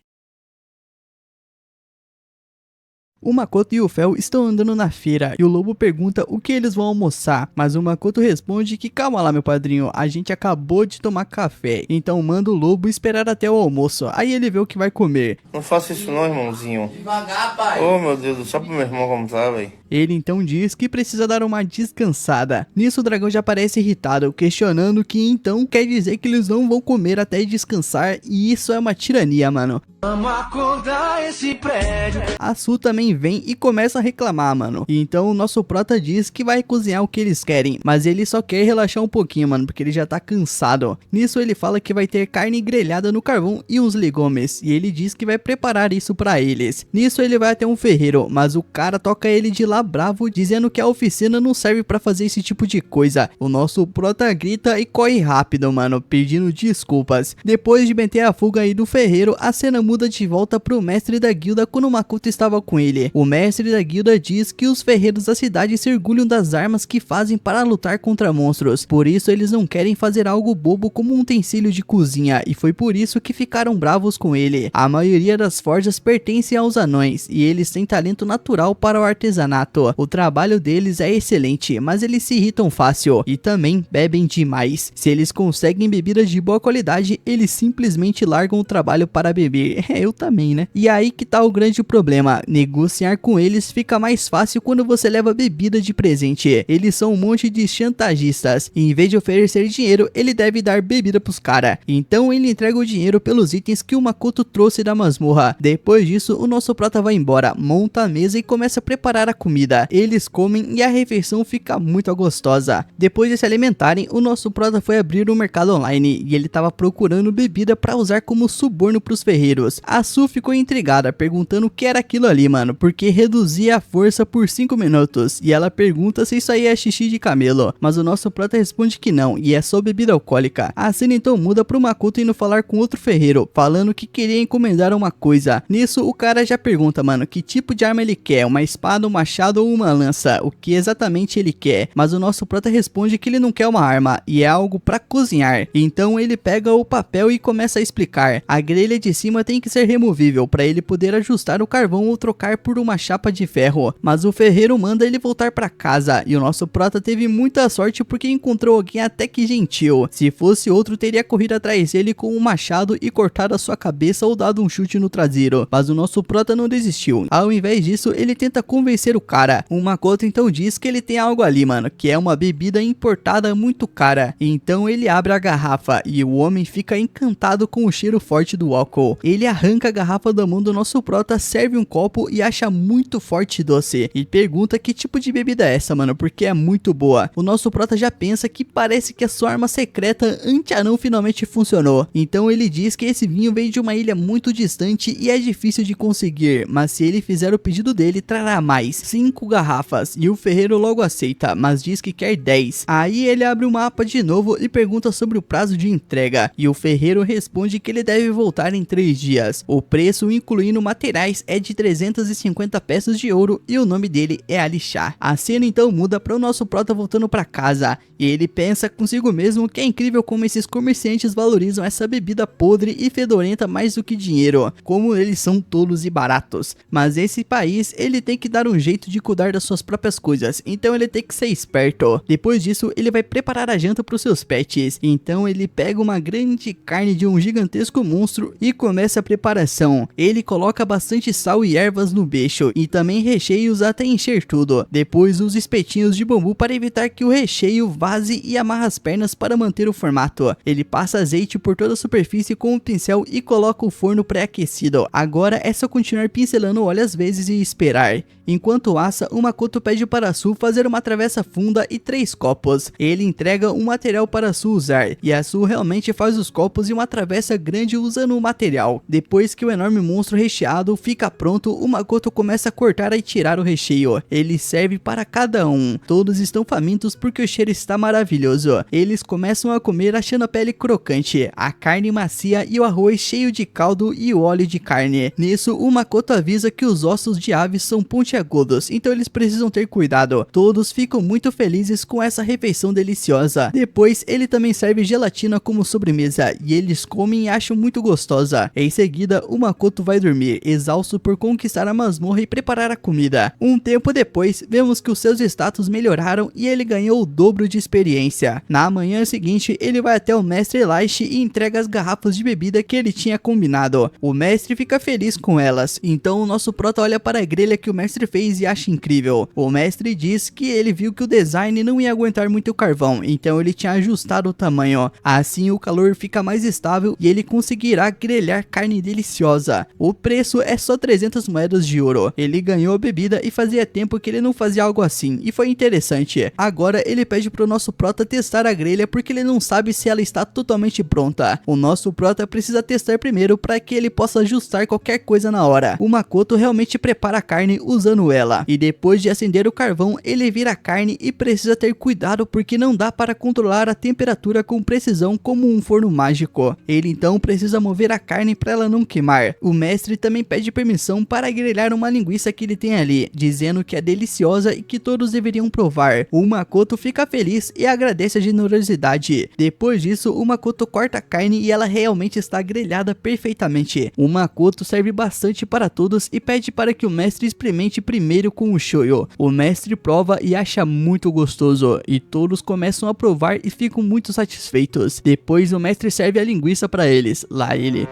O Makoto e o Fel estão andando na feira e o lobo pergunta o que eles vão almoçar, mas o Makoto responde que calma lá, meu padrinho, a gente acabou de tomar café, então manda o lobo esperar até o almoço, aí ele vê o que vai comer. Não faça isso não, irmãozinho. Devagar, pai. Oh, meu Deus, só pro meu irmão como tá, velho. Ele então diz que precisa dar uma descansada. Nisso o dragão já parece irritado, questionando que então quer dizer que eles não vão comer até descansar, e isso é uma tirania, mano. Vamos acordar esse prédio. A Su também vem e começa a reclamar, mano. E então o nosso prota diz que vai cozinhar o que eles querem, mas ele só quer relaxar um pouquinho, mano, porque ele já tá cansado. Nisso ele fala que vai ter carne grelhada no carvão e uns legumes, e ele diz que vai preparar isso pra eles. Nisso ele vai até um ferreiro, mas o cara toca ele de lá bravo, dizendo que a oficina não serve pra fazer esse tipo de coisa. O nosso prota grita e corre rápido, mano, pedindo desculpas. Depois de meter a fuga aí do ferreiro, a cena muda de volta pro mestre da guilda quando o Makoto estava com ele. O mestre da guilda diz que os ferreiros da cidade se orgulham das armas que fazem para lutar contra monstros, por isso eles não querem fazer algo bobo como um utensílio de cozinha, e foi por isso que ficaram bravos com ele. A maioria das forjas pertence aos anões, e eles têm talento natural para o artesanato. O trabalho deles é excelente, mas eles se irritam fácil, e também bebem demais. Se eles conseguem bebidas de boa qualidade, eles simplesmente largam o trabalho para beber. Eu também, né? E aí que tá o grande problema, negociar com eles fica mais fácil quando você leva bebida de presente. Eles são um monte de chantagistas, e em vez de oferecer dinheiro, ele deve dar bebida pros cara. Então ele entrega o dinheiro pelos itens que o Makoto trouxe da masmorra. Depois disso, o nosso prota vai embora, monta a mesa e começa a preparar a comida. Eles comem e a refeição fica muito gostosa. Depois de se alimentarem, o nosso prota foi abrir um mercado online e ele tava procurando bebida pra usar como suborno pros ferreiros. A Su ficou intrigada, perguntando o que era aquilo ali, mano, porque reduzia a força por 5 minutos, e ela pergunta se isso aí é xixi de camelo, mas o nosso prota responde que não, e é só bebida alcoólica. A cena então muda pro Makoto indo falar com outro ferreiro, falando que queria encomendar uma coisa. Nisso o cara já pergunta, mano, que tipo de arma ele quer, uma espada, um machado machado ou uma lança, o que exatamente ele quer, mas o nosso prota responde que ele não quer uma arma e é algo pra cozinhar. Então ele pega o papel e começa a explicar. A grelha de cima tem que ser removível para ele poder ajustar o carvão ou trocar por uma chapa de ferro, mas o ferreiro manda ele voltar para casa e o nosso prota teve muita sorte porque encontrou alguém até que gentil. Se fosse outro, teria corrido atrás dele com um machado e cortado a sua cabeça ou dado um chute no traseiro, mas o nosso prota não desistiu. Ao invés disso, ele tenta convencer o cara. O Makoto então diz que ele tem algo ali, mano, que é uma bebida importada muito cara. Então ele abre a garrafa e o homem fica encantado com o cheiro forte do álcool. Ele arranca a garrafa da mão do nosso prota, serve um copo e acha muito forte e doce. E pergunta que tipo de bebida é essa, mano, porque é muito boa. O nosso prota já pensa que parece que a sua arma secreta anti-anão finalmente funcionou. Então ele diz que esse vinho veio de uma ilha muito distante e é difícil de conseguir, mas se ele fizer o pedido dele, trará mais 5 garrafas. E o ferreiro logo aceita, mas diz que quer 10. Aí ele abre o mapa de novo e pergunta sobre o prazo de entrega. E o ferreiro responde que ele deve voltar em 3 dias. O preço, incluindo materiais, é de 350 peças de ouro e o nome dele é Alixá. A cena então muda para o nosso prota voltando para casa. E ele pensa consigo mesmo que é incrível como esses comerciantes valorizam essa bebida podre e fedorenta mais do que dinheiro. Como eles são tolos e baratos. Mas esse país, ele tem que dar um jeito de cuidar das suas próprias coisas. Então ele tem que ser esperto. Depois disso, ele vai preparar a janta para os seus pets. Então ele pega uma grande carne de um gigantesco monstro e começa a preparação. Ele coloca bastante sal e ervas no beiço e também recheios até encher tudo. Depois usa espetinhos de bambu para evitar que o recheio vaze e amarra as pernas para manter o formato. Ele passa azeite por toda a superfície com um pincel e coloca o forno pré-aquecido. Agora é só continuar pincelando o óleo às vezes e esperar. Enquanto assa, o Makoto pede para Su fazer uma travessa funda e 3 copos. Ele entrega um material para Su usar, e a Su realmente faz os copos e uma travessa grande usando o material. Depois que o enorme monstro recheado fica pronto, o Makoto começa a cortar e tirar o recheio. Ele serve para cada um. Todos estão famintos porque o cheiro está maravilhoso. Eles começam a comer achando a pele crocante, a carne macia e o arroz cheio de caldo e o óleo de carne. Nisso, o Makoto avisa que os ossos de aves são pontiagudos, então eles precisam ter cuidado. Todos ficam muito felizes com essa refeição deliciosa. Depois, ele também serve gelatina como sobremesa, e eles comem e acham muito gostosa. Em seguida, o Makoto vai dormir, exausto por conquistar a masmorra e preparar a comida. Um tempo depois, vemos que os seus status melhoraram e ele ganhou o dobro de experiência. Na manhã seguinte, ele vai até o mestre Elish e entrega as garrafas de bebida que ele tinha combinado. O mestre fica feliz com elas, então o nosso prota olha para a grelha que o mestre fez e acha incrível. O mestre diz que ele viu que o design não ia aguentar muito carvão, então ele tinha ajustado o tamanho. Assim o calor fica mais estável e ele conseguirá grelhar carne deliciosa. O preço é só 300 moedas de ouro. Ele ganhou a bebida e fazia tempo que ele não fazia algo assim, e foi interessante. Agora ele pede pro nosso prota testar a grelha porque ele não sabe se ela está totalmente pronta. O nosso prota precisa testar primeiro para que ele possa ajustar qualquer coisa na hora. O Makoto realmente prepara a carne usando ela, e depois de acender o carvão, ele vira a carne e precisa ter cuidado porque não dá para controlar a temperatura com precisão como um forno mágico. Ele então precisa mover a carne para ela não queimar. O mestre também pede permissão para grelhar uma linguiça que ele tem ali, dizendo que é deliciosa e que todos deveriam provar. O Makoto fica feliz e agradece a generosidade. Depois disso, o Makoto corta a carne e ela realmente está grelhada perfeitamente. O Makoto serve bastante para todos e pede para que o mestre experimente primeiro com o shoyu. O mestre prova e acha muito gostoso, e todos começam a provar e ficam muito satisfeitos. Depois o mestre serve a linguiça para eles. Lá ele...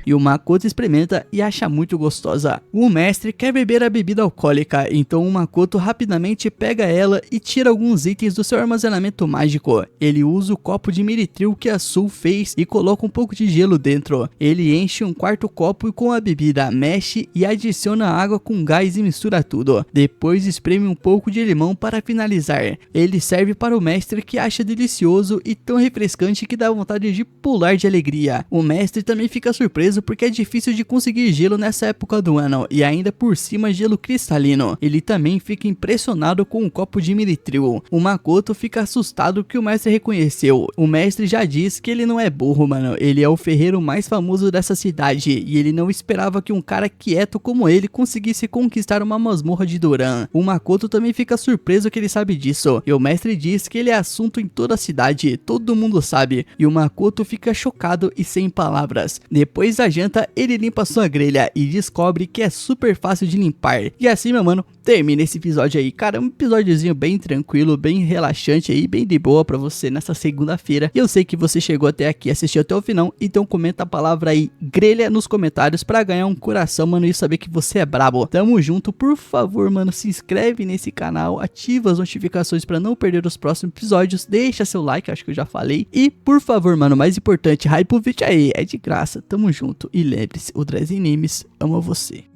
E o Makoto experimenta e acha muito gostosa. O mestre quer beber a bebida alcoólica, então o Makoto rapidamente pega ela e tira alguns itens do seu armazenamento mágico. Ele usa o copo de Miritril que a Su fez e coloca um pouco de gelo dentro. Ele enche um quarto copo com a bebida, mexe e adiciona água com gás e mistura tudo. Depois espreme um pouco de limão para finalizar. Ele serve para o mestre que acha delicioso e tão refrescante que dá vontade de pular de alegria. O mestre também fica surpreso surpreso porque é difícil de conseguir gelo nessa época do ano e ainda por cima gelo cristalino. Ele também fica impressionado com um copo de Mithril. O Makoto fica assustado que o mestre reconheceu. O mestre já diz que ele não é burro, mano. Ele é o ferreiro mais famoso dessa cidade e ele não esperava que um cara quieto como ele conseguisse conquistar uma masmorra de Doran. O Makoto também fica surpreso que ele sabe disso. E o mestre diz que ele é assunto em toda a cidade, todo mundo sabe. E o Makoto fica chocado e sem palavras. Depois da janta, ele limpa sua grelha e descobre que é super fácil de limpar. E assim, meu mano, termina esse episódio aí. Cara, um episódiozinho bem tranquilo, bem relaxante aí, bem de boa pra você nessa segunda-feira. E eu sei que você chegou até aqui, assistiu até o final, então comenta a palavra aí, grelha, nos comentários pra ganhar um coração, mano, e saber que você é brabo. Tamo junto, por favor, mano, se inscreve nesse canal, ativa as notificações pra não perder os próximos episódios, deixa seu like, acho que eu já falei. E, por favor, mano, mais importante, hype o vídeo aí, é de graça, tamo junto. E lembre-se, o Dress Animes ama você.